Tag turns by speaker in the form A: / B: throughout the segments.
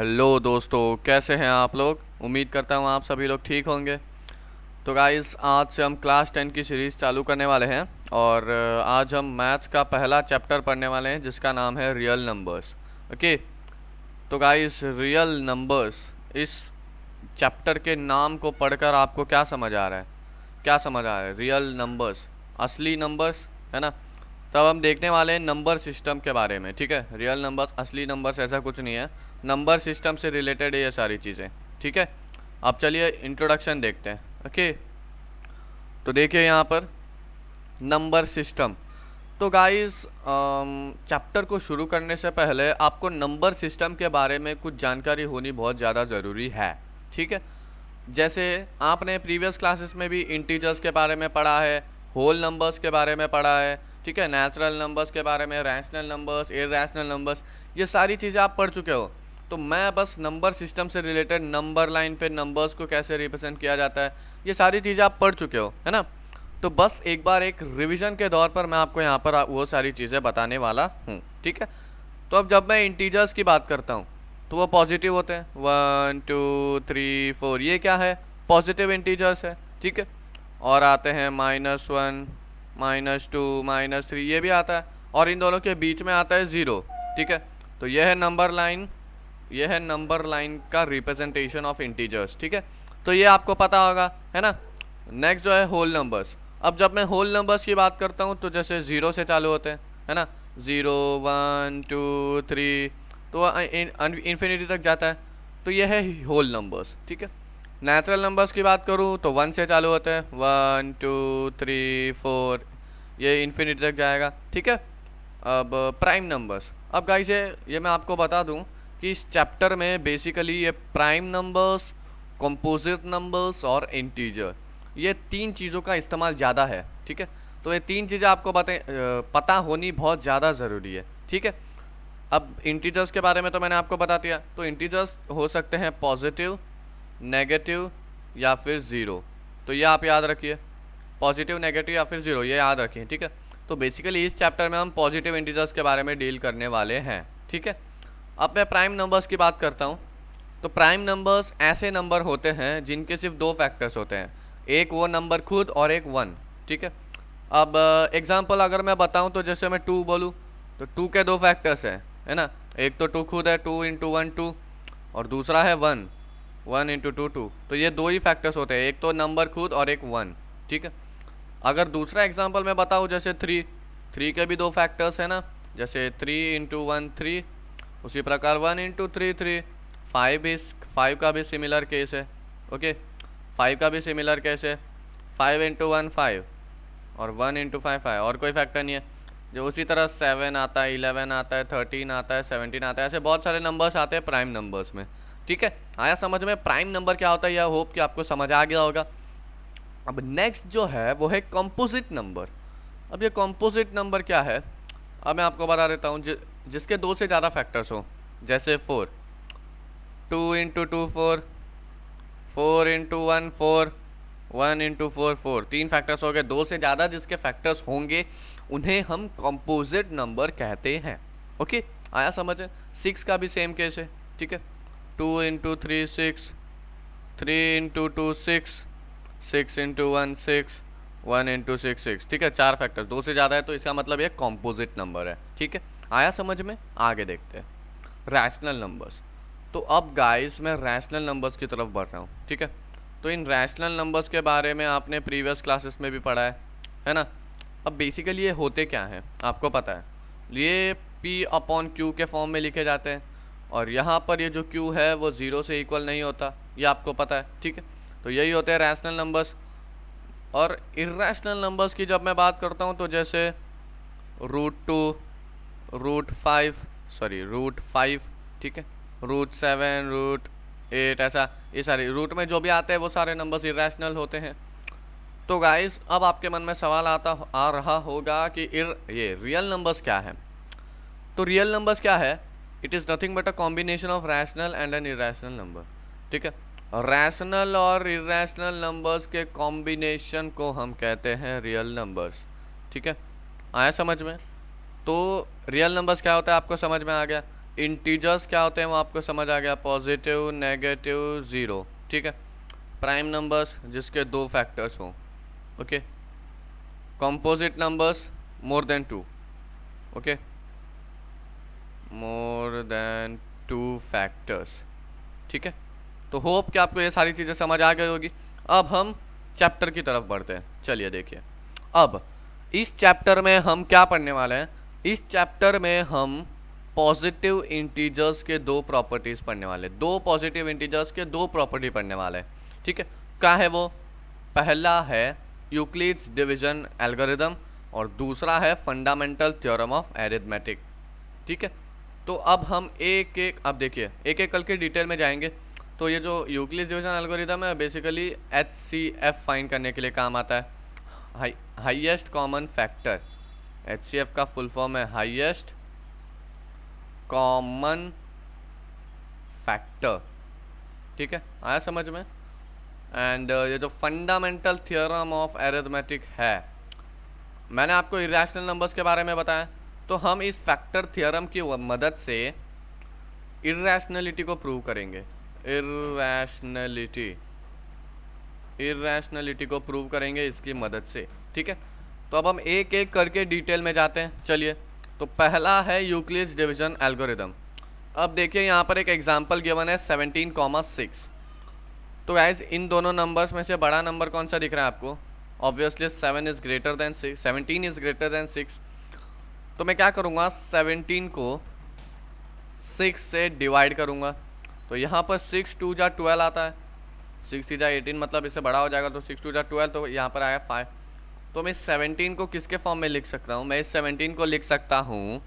A: Hello दोस्तों, कैसे हैं आप लोग। उम्मीद करता हूँ आप सभी लोग ठीक होंगे। तो गाइस, आज से हम क्लास 10 की सीरीज़ चालू करने वाले हैं और आज हम मैथ्स का पहला चैप्टर पढ़ने वाले हैं जिसका नाम है रियल नंबर्स। ओके। तो गाइस, रियल नंबर्स, इस चैप्टर के नाम को पढ़कर आपको क्या समझ आ रहा है? क्या समझ आ रहा है? रियल नंबर्स, असली नंबर्स, है ना। तब हम देखने वाले हैं नंबर सिस्टम के बारे में। ठीक है, रियल नंबर्स, असली नंबर्स ऐसा कुछ नहीं है, नंबर सिस्टम से रिलेटेड है ये सारी चीज़ें। ठीक है, अब चलिए इंट्रोडक्शन देखते हैं। ओके, तो देखिए यहाँ पर नंबर सिस्टम। तो गाइस, चैप्टर को शुरू करने से पहले आपको नंबर सिस्टम के बारे में कुछ जानकारी होनी बहुत ज़्यादा ज़रूरी है। ठीक है, जैसे आपने प्रीवियस क्लासेस में भी इंटीजर्स के बारे में पढ़ा है, होल नंबर्स के बारे में पढ़ा है, ठीक है, नेचुरल नंबर्स के बारे में, रैशनल नंबर्स, इरैशनल नंबर्स, ये सारी चीज़ें आप पढ़ चुके हो। तो मैं बस नंबर सिस्टम से रिलेटेड नंबर लाइन पे नंबर्स को कैसे रिप्रेजेंट किया जाता है, ये सारी चीज़ें आप पढ़ चुके हो, है ना। तो बस एक बार एक रिवीजन के दौर पर मैं आपको यहाँ पर वो सारी चीज़ें बताने वाला हूँ। ठीक है, तो अब जब मैं इंटीजर्स की बात करता हूँ तो वो पॉजिटिव होते हैं, 1 2 3 4, ये क्या है? पॉजिटिव इंटीजर्स है। ठीक है, और आते हैं -1, -2, -3, ये भी आता है, और इन दोनों के बीच में आता है 0। ठीक है, तो यह है नंबर लाइन, यह है नंबर लाइन का रिप्रेजेंटेशन ऑफ इंटीजर्स। ठीक है, तो ये आपको पता होगा, है ना। नेक्स्ट जो है होल नंबर्स। अब जब मैं होल नंबर्स की बात करता हूँ तो जैसे 0 से चालू होते हैं, है ना, 0 1 2 3, तो इन्फिनिटी तक जाता है, तो ये है होल नंबर्स। ठीक है, नेचुरल नंबर्स की बात करूँ तो 1 से चालू होते हैं, 1 2 3 4, ये इन्फिनिटी तक जाएगा। ठीक है, अब प्राइम नंबर्स। अब गाइस, ये मैं आपको बता दूं कि इस चैप्टर में बेसिकली ये प्राइम नंबर्स, कंपोजिट नंबर्स और इंटीजर, ये तीन चीज़ों का इस्तेमाल ज़्यादा है। ठीक है, तो ये तीन चीज़ें आपको पता होनी बहुत ज़्यादा ज़रूरी है। ठीक है, अब इंटीजर्स के बारे में तो मैंने आपको बता दिया। तो इंटीजर्स हो सकते हैं पॉजिटिव, नेगेटिव या फिर ज़ीरो। तो ये आप याद रखिए, पॉजिटिव, नेगेटिव या फिर ज़ीरो, ये याद रखिए। ठीक है, तो बेसिकली इस चैप्टर में हम पॉजिटिव इंटीजर्स के बारे में डील करने वाले हैं। ठीक है, अब मैं प्राइम नंबर्स की बात करता हूँ। तो प्राइम नंबर्स ऐसे नंबर होते हैं जिनके सिर्फ दो फैक्टर्स होते हैं, एक वो नंबर खुद और एक 1। ठीक है, अब एग्जांपल अगर मैं बताऊं तो जैसे मैं 2 बोलूं तो 2 के दो फैक्टर्स हैं, है ना। एक तो 2 खुद है, 2 × 1 2, और दूसरा है 1 1 × 2 2। तो ये दो ही फैक्टर्स होते हैं, एक तो नंबर खुद और एक 1। ठीक है, अगर दूसरा एग्जांपल मैं बताऊं जैसे 3 के भी दो फैक्टर्स है ना, जैसे 3 × 1 3, उसी प्रकार 1 × 3 3। 5 का भी सिमिलर केस है। ओके, 5 का भी सिमिलर केस है, 5 × 1 5 और 1 × 5 5, और कोई फैक्टर नहीं है। जो उसी तरह 7 आता है, 11 आता है, 13 आता है, 17 आता है, ऐसे बहुत सारे नंबर्स आते हैं प्राइम नंबर्स में। ठीक है, आया समझ में प्राइम नंबर क्या होता है? यह होप कि आपको समझ आ गया होगा। अब नेक्स्ट जो है वो है कंपोजिट नंबर। अब ये कंपोजिट नंबर क्या है, अब मैं आपको बता देता हूँ। जिसके दो से ज़्यादा फैक्टर्स हो, जैसे 4, 2 × 2 4, 4 × 1 4, 1 × 4 4, तीन फैक्टर्स हो गए। दो से ज़्यादा जिसके फैक्टर्स होंगे उन्हें हम कंपोजिट नंबर कहते हैं। ओके, आया समझ? 6 का भी सेम केस है। ठीक है, 2 × 3 6, 3 × 2 6, 6 × 1 6, 1 × 6 6। ठीक है, चार फैक्टर्स, दो से ज़्यादा है तो इसका मतलब ये कंपोजिट नंबर है। ठीक है, आया समझ में? आगे देखते हैं रैशनल नंबर्स। तो अब गाइस, मैं रैशनल नंबर्स की तरफ बढ़ रहा हूँ। ठीक है, तो इन रैशनल नंबर्स के बारे में आपने प्रीवियस क्लासेस में भी पढ़ा है ना। अब बेसिकली ये होते क्या हैं आपको पता है, ये P/Q के फॉर्म में लिखे जाते हैं, और यहाँ पर ये जो Q है वो 0 से इक्वल नहीं होता, ये आपको पता है। ठीक है, तो यही होते हैं रैशनल नंबर्स। और इर्रेशनल नंबर्स की जब मैं बात करता हूँ तो जैसे √2, √5, ठीक है, √7, √8, ऐसा ये सारे रूट में जो भी आते हैं वो सारे नंबर्स इर्रेशनल होते हैं। तो गाइस, अब आपके मन में सवाल आ रहा होगा कि ये रियल नंबर्स क्या है। तो रियल नंबर्स क्या है? It is nothing but a combination of rational and N irrational number. ठीक है, रैशनल और इर्रेशनल नंबर्स के कॉम्बिनेशन को हम कहते हैं रियल नंबर्स। ठीक है, आया समझ में? तो रियल नंबर्स क्या होता है आपको समझ में आ गया। इंटीजर्स क्या होते हैं वो आपको समझ आ गया, पॉजिटिव, नेगेटिव, ज़ीरो, ठीक है। प्राइम नंबर्स जिसके दो फैक्टर्स हों, okay. Composite numbers more than two, okay, more than two factors, ठीक है। तो होप कि आपको ये सारी चीज़ें समझ आ गई होगी। अब हम चैप्टर की तरफ बढ़ते हैं। चलिए देखिए, अब इस चैप्टर में हम क्या पढ़ने वाले हैं। इस चैप्टर में हम पॉजिटिव इंटीजर्स के दो प्रॉपर्टीज पढ़ने वाले, दो पॉजिटिव इंटीजर्स के दो प्रॉपर्टी पढ़ने वाले हैं, ठीक है। क्या है वो? पहला है यूक्लिड्स डिवीजन एल्गोरिदम और दूसरा है फंडामेंटल थ्योरम ऑफ अरिथमेटिक, ठीक है। तो अब हम एक एक, अब देखिए एक एक करके डिटेल में जाएंगे। तो ये जो यूक्लिड्स डिवीजन एल्गोरिदम है बेसिकली HCF फाइंड करने के लिए काम आता है, हाईएस्ट कॉमन फैक्टर। HCF का फुल फॉर्म है हाईएस्ट कॉमन फैक्टर, ठीक है, आया समझ में। एंड ये जो फंडामेंटल थ्योरम ऑफ अरिथमेटिक है, मैंने आपको इरेशनल नंबर्स के बारे में बताया, तो हम इस फैक्टर थ्योरम की मदद से इरेशनलिटी को प्रूव करेंगे। इरेशनलिटी को प्रूव करेंगे इसकी मदद से, ठीक है। तो अब हम एक एक करके डिटेल में जाते हैं। चलिए, तो पहला है यूक्लिड्स डिवीजन एल्गोरिदम। अब देखिए यहाँ पर एक एग्जांपल गिवन है 17,6। तो गाइस इन दोनों नंबर्स में से बड़ा नंबर कौन सा दिख रहा है आपको? Obviously 7 is greater then 6, 17 is greater then 6। तो मैं क्या करूँगा, 17 को 6 से डिवाइड करूँगा। तो यहाँ पर 6 2 जा 12 आता है, 6 3 जा 18, मतलब इससे बड़ा हो जाएगा। तो 6 2 जा 12, तो यहाँ पर आया 5। तो मैं 17 को किसके फॉर्म में लिख सकता हूँ? मैं इस 17 को लिख सकता हूँ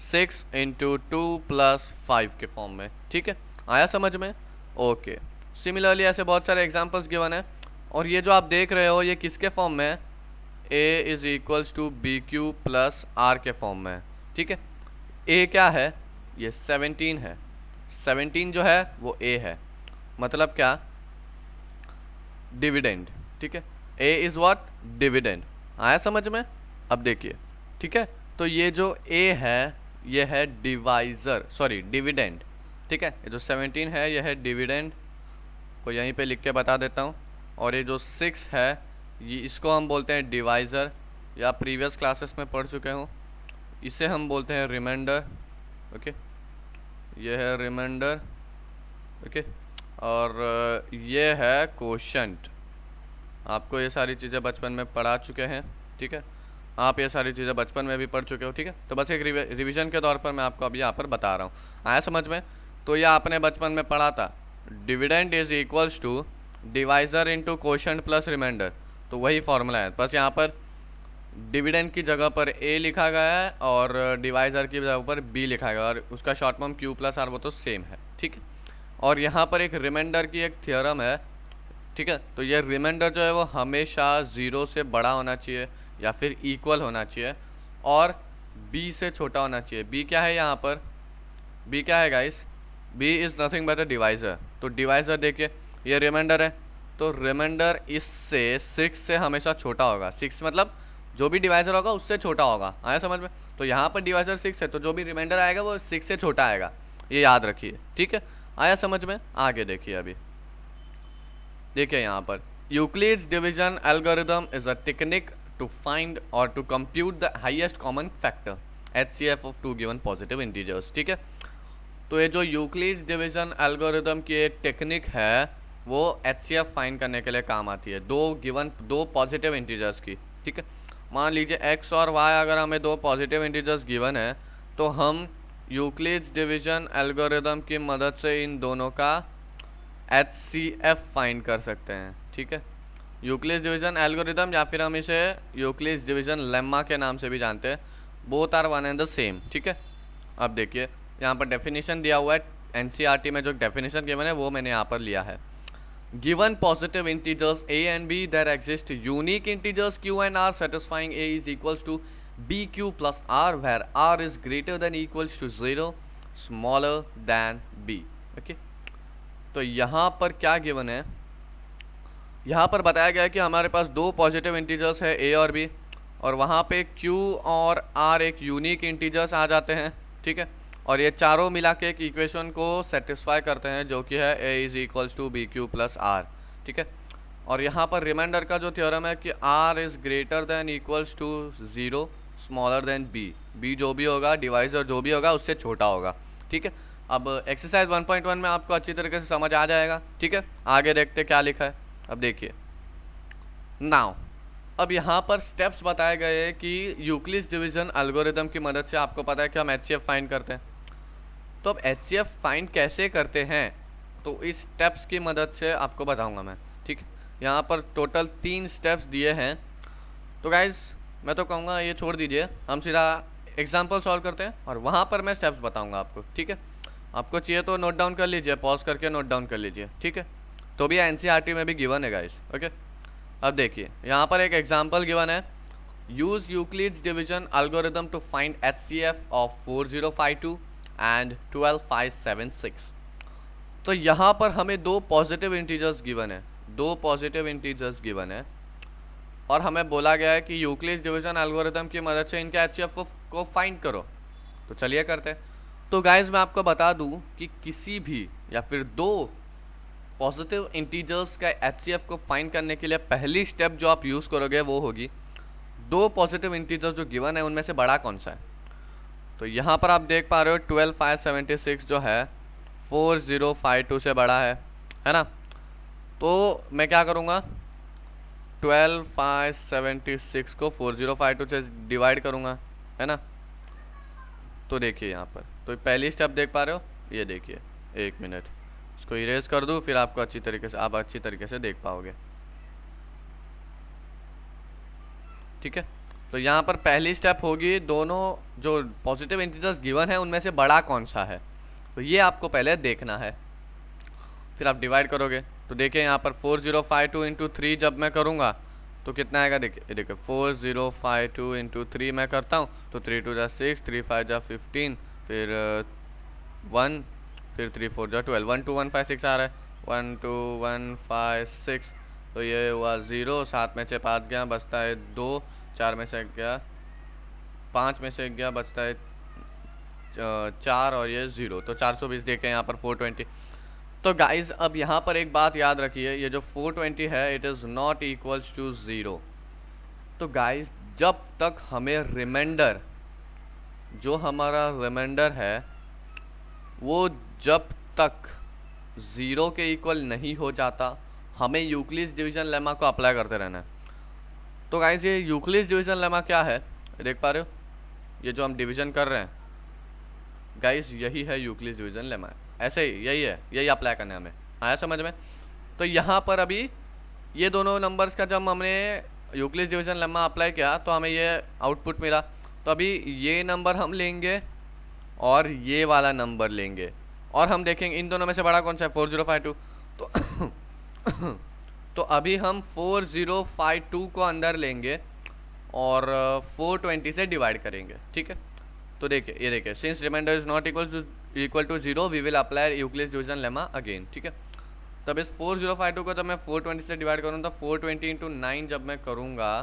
A: 6 × 2 + 5 के फॉर्म में, ठीक है, आया समझ में? ओके। सिमिलरली ऐसे बहुत सारे एग्जांपल्स गिवन है। और ये जो आप देख रहे हो ये किसके फॉर्म में है? A = BQ + R के फॉर्म में है, ठीक है। A क्या है? ये 17 है। 17 जो है वो A है, मतलब क्या? डिविडेंड, ठीक है। A is what? डिविडेंड। आया समझ में? अब देखिए, ठीक है, तो ये जो A है ये है डिविडेंड, ठीक है। ये जो 17 है ये है डिविडेंड, को यहीं पे लिख के बता देता हूँ। और ये जो 6 है ये इसको हम बोलते हैं डिवाइज़र, या प्रीवियस क्लासेस में पढ़ चुके हूँ, इसे हम बोलते हैं रिमाइंडर, ओके। ये है रिमाइंडर, ओके। और ये है कोशेंट। आपको ये सारी चीज़ें बचपन में पढ़ा चुके हैं, ठीक है। आप ये सारी चीज़ें बचपन में भी पढ़ चुके हो, ठीक है। तो बस एक रिवीजन के तौर पर मैं आपको अभी यहाँ पर बता रहा हूँ। आया समझ में? तो ये आपने बचपन में पढ़ा था, dividend is equals to divisor into quotient plus reminder. तो वही फॉर्मूला है, बस यहाँ पर डिविडेंड की जगह पर A लिखा गया है और डिवाइज़र की जगह पर B लिखा गया, और उसका शॉर्ट फॉर्म Q + R, वो तो सेम है, ठीक है। और यहाँ पर एक रिमाइंडर की एक थ्योरम है, ठीक है। तो ये रिमाइंडर जो है वो हमेशा 0 से बड़ा होना चाहिए या फिर इक्वल होना चाहिए और B से छोटा होना चाहिए। B क्या है यहाँ पर? B क्या है guys? B is nothing but a divisor. तो डिवाइज़र देखिए, ये रिमाइंडर है, तो रिमाइंडर इससे 6 से हमेशा छोटा होगा। 6 मतलब जो भी डिवाइज़र होगा उससे छोटा होगा। आया समझ में? तो यहाँ पर डिवाइज़र 6 है, तो जो भी रिमाइंडर आएगा वो 6 से छोटा आएगा, ये याद रखिए, ठीक है। आया समझ में? आगे देखिए, अभी देखिए यहाँ पर Euclid's division algorithm is a technique to find or to compute the highest common factor HCF of 2 given positive integers, ठीक है। तो ये जो यूक्लिड्स डिवीजन एल्गोरिदम की एक टेक्निक है वो HCF फाइंड करने के लिए काम आती है, दो पॉजिटिव इंटीजर्स की, ठीक है। मान लीजिए x और y अगर हमें दो पॉजिटिव इंटीजर्स गिवन है, तो हम यूक्लिड्स डिवीजन एल्गोरिदम की मदद से इन दोनों का HCF फाइंड कर सकते हैं, ठीक है। यूक्लिड्स डिवीजन एल्गोरिदम, या फिर हम इसे यूक्लिड्स डिवीजन लेम्मा के नाम से भी जानते हैं, both are one and the same, ठीक है। अब देखिए यहाँ पर डेफिनेशन दिया हुआ है, NCERT में जो डेफिनेशन गिवन है वो मैंने यहाँ पर लिया है। Given positive integers A and B, there exist unique integers Q and R satisfying A is equals to BQ plus R, where R is greater than equals to 0, smaller than B, okay? तो यहाँ पर क्या given है? यहाँ पर बताया गया है कि हमारे पास दो पॉजिटिव इंटीजर्स है A और B, और वहाँ पे Q और R एक यूनिक इंटीजर्स आ जाते हैं, ठीक है। और ये चारों मिला के एक इक्वेशन को सेटिस्फाई करते हैं जो कि है a is equals to B Q plus R, ठीक है। और यहाँ पर रिमाइंडर का जो थ्योरम है कि r is greater than equals to 0 smaller than b जो भी होगा डिवाइजर जो भी होगा उससे छोटा होगा, ठीक है। अब एक्सरसाइज 1.1 में आपको अच्छी तरीके से समझ आ जाएगा, ठीक है। आगे देखते क्या लिखा है। अब देखिए नाउ, अब यहाँ पर स्टेप्स बताए गए हैं कि यूक्लिड्स डिवीजन एल्गोरिदम की मदद से आपको पता है कि हम HCF फाइंड करते हैं। तो अब HCF फाइंड कैसे करते हैं तो इस स्टेप्स की मदद से आपको बताऊंगा मैं, ठीक है। यहाँ पर टोटल 3 स्टेप्स दिए हैं। तो गाइज मैं तो कहूँगा ये छोड़ दीजिए, हम सीधा एग्जाम्पल सॉल्व करते हैं और वहाँ पर मैं स्टेप्स बताऊँगा आपको, ठीक है। आपको चाहिए तो नोट डाउन कर लीजिए, पॉज करके नोट डाउन कर लीजिए, ठीक है। तो भी NCERT में भी गिवन है गाइज, ओके। अब देखिए यहाँ पर एक एग्जाम्पल गिवन है, use Euclid's division algorithm to find HCF of 4052 and 12576। तो यहाँ पर हमें 2 पॉजिटिव इंटीजर्स गिवन है, 2 पॉजिटिव इंटीजर्स गिवन है और हमें बोला गया है कि यूक्लिड्स डिवीजन एल्गोरिदम की मदद से इनके HCF को फाइंड करो। तो चलिए करते हैं। तो गाइज मैं आपको बता दूं कि किसी भी या फिर 2 पॉजिटिव इंटीजर्स का HCF को फाइंड करने के लिए पहली स्टेप जो आप यूज़ करोगे वो होगी 2 पॉजिटिव इंटीजर्स जो गिवन है उनमें से बड़ा कौन सा है। तो यहाँ पर आप देख पा रहे हो 12576 जो है 4052 से बड़ा है ना। तो मैं क्या करूँगा, 12576 को 4052 से डिवाइड करूँगा, है ना। तो देखिए यहाँ पर तो पहली स्टेप देख पा रहे हो, ये देखिए, 1 मिनट इसको इरेज कर दूँ फिर आपको अच्छी तरीके से देख पाओगे, ठीक है। तो यहाँ पर पहली स्टेप होगी दोनों जो पॉजिटिव इंटीजर्स गिवन है उनमें से बड़ा कौन सा है, तो ये आपको पहले देखना है, फिर आप डिवाइड करोगे। तो देखिए यहाँ पर 4052 इंटू 3 जब मैं करूँगा तो कितना आएगा, देखिए 4052 इंटू 3 मैं करता हूँ तो 3 2 जा 6, 3 5 जा 15, फिर 1, फिर 3 4 जा 12, 12156 आ रहा है, 12156। तो ये हुआ 0, 7 में से 5 गया बचता है 2, 4 में से गया 5 में से गया बचता है 4 और ये 0, तो 420 देखें यहाँ पर 420। तो गाइज अब यहाँ पर एक बात याद रखिए, ये जो 420 है it is not equals to 0। तो गाइज जब तक हमें रिमाइंडर, जो हमारा रिमाइंडर है वो जब तक 0 के इक्वल नहीं हो जाता हमें यूक्लिड्स डिवीजन लेमा को अप्लाई करते रहना है। तो गाइज ये यूक्लिड्स डिवीजन लेमा क्या है देख पा रहे हो, ये जो हम डिवीजन कर रहे हैं गाइज यही है यूक्लिड्स डिवीजन लेमा, ऐसे ही यही है, यही अप्लाई करना है हमें, आया समझ में। तो यहाँ पर अभी ये दोनों नंबर्स का जब हमने यूक्लिड्स डिवीजन लेमा अप्लाई किया तो हमें ये आउटपुट मिला। तो अभी ये नंबर हम लेंगे और ये वाला नंबर लेंगे और हम देखेंगे इन दोनों में से बड़ा कौन सा है, 4052। तो अभी हम 4052 को अंदर लेंगे और 420 से डिवाइड करेंगे, ठीक है। तो देखिए ये देखिए, since remainder is not equal to 0 we will apply Euclid's division lemma again, ठीक है। तब इस 4052 को जब मैं 420 से डिवाइड करूँ तो 420 इंटू 9 जब मैं करूँगा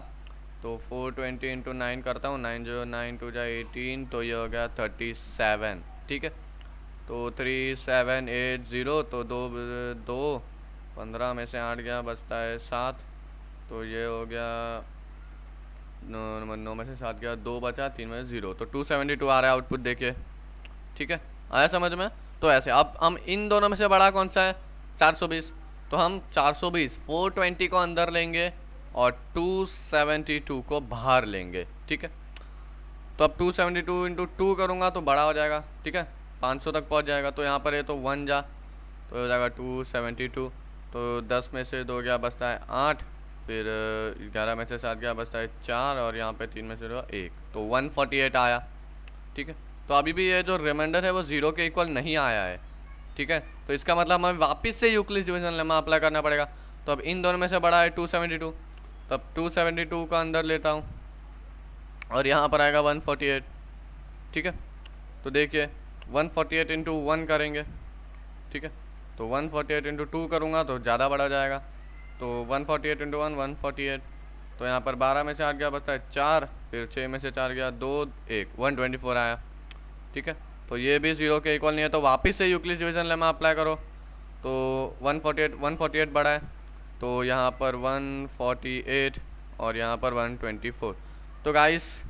A: तो 420 इंटू 9 करता हूँ, 9 जो 9 2 जा 18, तो ये हो गया 37, ठीक है। तो 3780, तो 2 15 में से 8 गया बचता है 7, तो ये हो गया 9 में से 7 गया 2 बचा, 3 में 0, तो 272 आ रहा है आउटपुट देखिए, ठीक है। आया समझ में। तो ऐसे अब हम इन दोनों में से बड़ा कौन सा है, 420, तो हम 420 420 को अंदर लेंगे और 272 को बाहर लेंगे, ठीक है। तो अब 272 इंटू 2 करूँगा तो बड़ा हो जाएगा, ठीक है, 500 तक पहुँच जाएगा। तो यहाँ पर ये तो 1 जा तो हो जाएगा 272, तो 10 में से 2 गया बचता है 8, फिर 11 में से 7 गया बचता है 4 और यहाँ पे 3 में से 1, तो 148 आया, ठीक है। तो अभी भी ये जो रिमाइंडर है वो 0 के इक्वल नहीं आया है, ठीक है। तो इसका मतलब हमें वापस से यूक्लिड्स डिवीजन लेमा अप्लाई करना पड़ेगा। तो अब इन दोनों में से बड़ा है 272, तब 272 का अंदर लेता हूँ और यहाँ पर आएगा 148, ठीक है। तो देखिए 148 इंटू 1 करेंगे, ठीक है। तो 148 इंटू 2 करूँगा तो ज़्यादा बड़ा जाएगा, तो 148 इंटू 1 148, तो यहाँ पर 12 में से 8 गया बचता है 4, फिर 6 में से 4 गया 2 1 124 आया, ठीक है। तो ये भी 0 के इक्वल नहीं है, तो वापस से यूक्लिड डिवीजन लेमा अप्लाई करो। तो 148 बड़ा है, तो यहाँ पर 148 और यहाँ पर 124। तो गाइस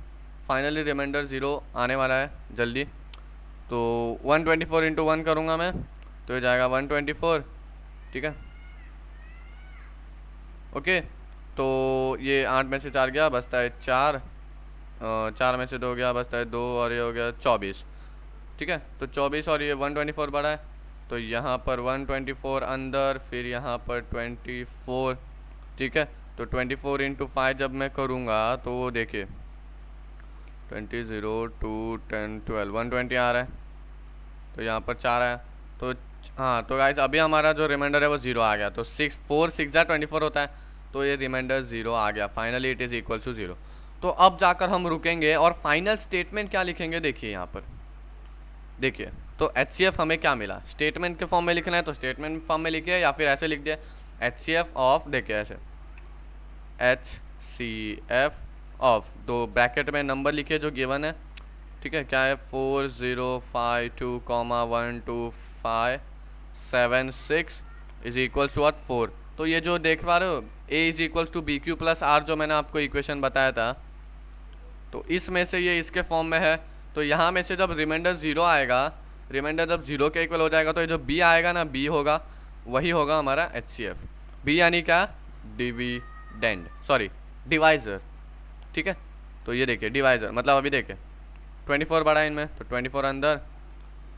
A: फाइनली रिमाइंडर 0 आने वाला है जल्दी। तो 124 इंटू 1 करूँगा मैं, तो ये जाएगा 124, ठीक है। ओके, तो ये 8 में से 4 गया, बचता है 4, 4 में से 2 गया, बचता है 2, और ये हो गया 24, ठीक है। तो 24 और ये 124 बड़ा है, तो यहाँ पर 124 अंदर, फिर यहाँ पर 24, ठीक है। तो 24 इंटू 5 जब मैं करूँगा तो वो देखिए 20 0 2 10 12 120 आ रहा है, तो यहाँ पर 4 आया। तो हाँ, तो गाइस अभी हमारा जो रिमाइंडर है वो 0 आ गया। तो 6 4 6 24 होता है, तो ये रिमाइंडर 0 आ गया। Finally it is equal to 0। तो अब जाकर हम रुकेंगे और फाइनल स्टेटमेंट क्या लिखेंगे, देखिए यहाँ पर देखिए। तो HCF हमें क्या मिला, स्टेटमेंट के फॉर्म में लिखना है तो स्टेटमेंट फॉर्म में लिखिए, या फिर ऐसे लिख दिए HCF ऑफ, देखिए ऐसे HCF ऑफ, दो ब्रैकेट में नंबर लिखिए जो गिवन है, ठीक है। क्या है 4052,125,7 6 इज इक्वल्स टू व्हाट 4। तो ये जो देख पा रहे हो A is equals to BQ plus R, जो मैंने आपको इक्वेशन बताया था, तो इसमें से ये इसके फॉर्म में है। तो यहाँ में से जब रिमाइंडर 0 आएगा, रिमाइंडर जब 0 के इक्वल हो जाएगा, तो ये जो B आएगा ना, B होगा, वही होगा हमारा HCF। B यानी क्या, डिविडेंड, सॉरी डिवाइज़र, ठीक है। तो ये देखिए डिवाइज़र मतलब अभी देखिए 24 बड़ा है इनमें, तो 24 अंदर,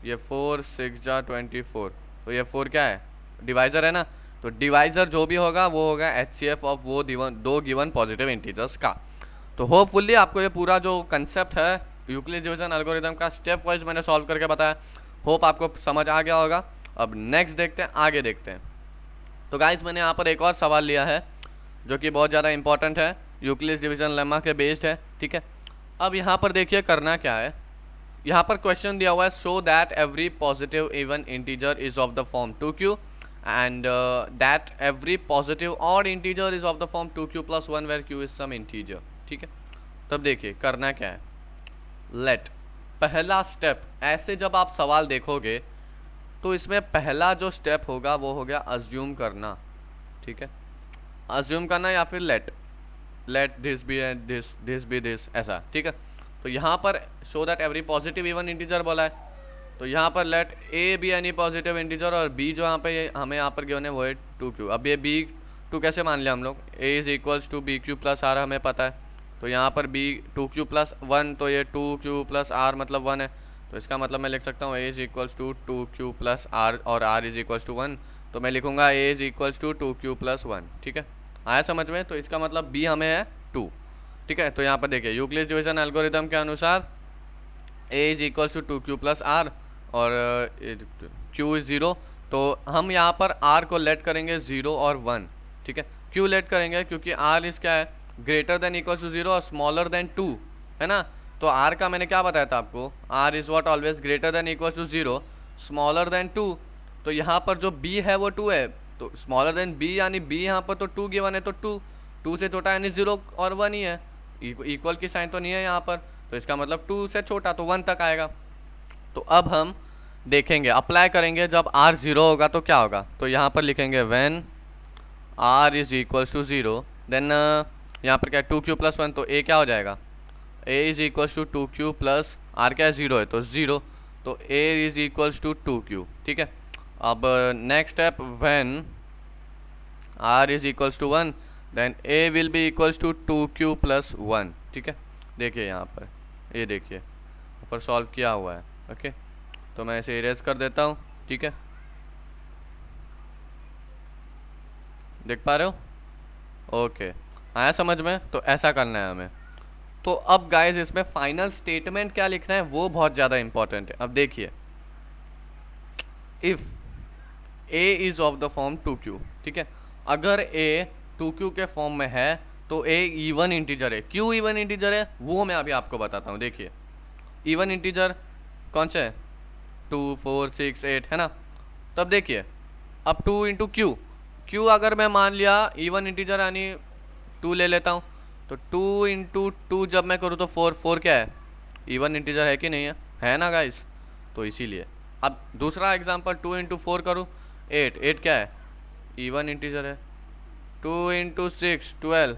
A: ये 4 6 जा 24, तो ये 4 क्या है, डिवाइज़र है ना। तो डिवाइज़र जो भी होगा वो होगा HCF ऑफ वो दो गिवन पॉजिटिव इंटीजर्स का। तो होपफुली आपको ये पूरा जो कंसेप्ट है यूक्लिड डिवीजन एल्गोरिथम का स्टेप वाइज मैंने सॉल्व करके बताया, होप आपको समझ आ गया होगा। अब नेक्स्ट देखते हैं, आगे देखते हैं। तो गाइस मैंने यहाँ पर एक और सवाल लिया है जो कि बहुत ज़्यादा इंपॉर्टेंट है, यूक्लिड डिवीजन लेमा के बेस्ड है, ठीक है। अब यहाँ पर देखिए करना क्या है, यहाँ पर क्वेश्चन दिया हुआ है show that every positive even integer is of the form 2q and that every positive odd integer is of the form 2q plus 1 where q is some integer, ठीक है। तब देखिए करना क्या है, लेट पहला स्टेप, ऐसे जब आप सवाल देखोगे तो इसमें पहला जो स्टेप होगा वो हो गया अज्यूम करना, ठीक है। अज्यूम करना या फिर let this be and this be this, ऐसा, ठीक है। तो यहाँ पर show that every positive even integer बोला है, तो यहाँ पर let A be any positive integer, और बी जो यहाँ पे हमें यहाँ पर गिवन है वो है 2q। अब ये B2 कैसे मान लिया हम लोग, A is equals to BQ plus R हमें पता है, तो यहाँ पर B 2q प्लस 1, तो ये 2q प्लस R मतलब 1 है, तो इसका मतलब मैं लिख सकता हूँ A is equals to 2q plus R और R इज इक्वल्स टू 1, तो मैं लिखूँगा A is equals to 2q plus 1, ठीक है। आया समझ में। तो इसका मतलब B हमें है 2, ठीक है। तो यहाँ पर देखिए यूक्लिड डिवीजन एल्गोरिथम के अनुसार A is equals to 2q plus R और Q इज 0, तो हम यहाँ पर R को लेट करेंगे 0 और 1, ठीक है। Q लेट करेंगे क्योंकि R इस क्या है, ग्रेटर देन इक्वल्स टू 0 और स्मॉलर देन 2, है ना। तो R का मैंने क्या बताया था आपको, R is what always greater than equals to 0 smaller than 2। तो यहाँ पर जो B है वो 2 है, तो स्मॉलर देन B यानी B यहाँ पर तो 2 गिवन है, तो 2 से छोटा यानी 0 और 1 ही है, इक्वल की साइन तो नहीं है यहाँ पर, तो इसका मतलब 2 से छोटा तो 1 तक आएगा। तो अब हम देखेंगे, अप्लाई करेंगे, जब R 0 होगा तो क्या होगा, तो यहाँ पर लिखेंगे when R is equals to 0 then यहाँ पर क्या है 2q प्लस 1, तो A क्या हो जाएगा, A is equals to 2q plus R क्या है 0 है तो 0, तो A is equals to 2q, ठीक है। अब next step when R is equals to 1 then A will be equals to 2q plus 1, ठीक है। देखिए यहाँ पर, ये देखिए ऊपर सॉल्व किया हुआ है, ओके। तो मैं इसे इरेज कर देता हूँ, ठीक है, देख पा रहे हो, ओके। आया समझ में। तो ऐसा करना है हमें। तो अब गाइस इसमें फाइनल स्टेटमेंट क्या लिखना है वो बहुत ज़्यादा इंपॉर्टेंट है। अब देखिए if A is of the form 2q, ठीक है, अगर A 2q के फॉर्म में है तो A इवन इंटीजर है। क्यों इवन इंटीजर है वो मैं अभी आपको बताता हूँ। देखिए इवन इंटीजर कौन से है, 2 4 6 8, है ना। तब देखिए अब 2 इंटू क्यू अगर मैं मान लिया इवन इंटीजर यानी 2 ले लेता हूँ, तो 2 इंटू 2 जब मैं करूँ तो 4 क्या है, इवन इंटीजर है कि नहीं है ना गाइस। तो इसीलिए। अब दूसरा एग्जांपल 2 इंटू 4 करूँ, 8, 8 क्या है, इवन इंटीजर है। 2 इंटू 6 12,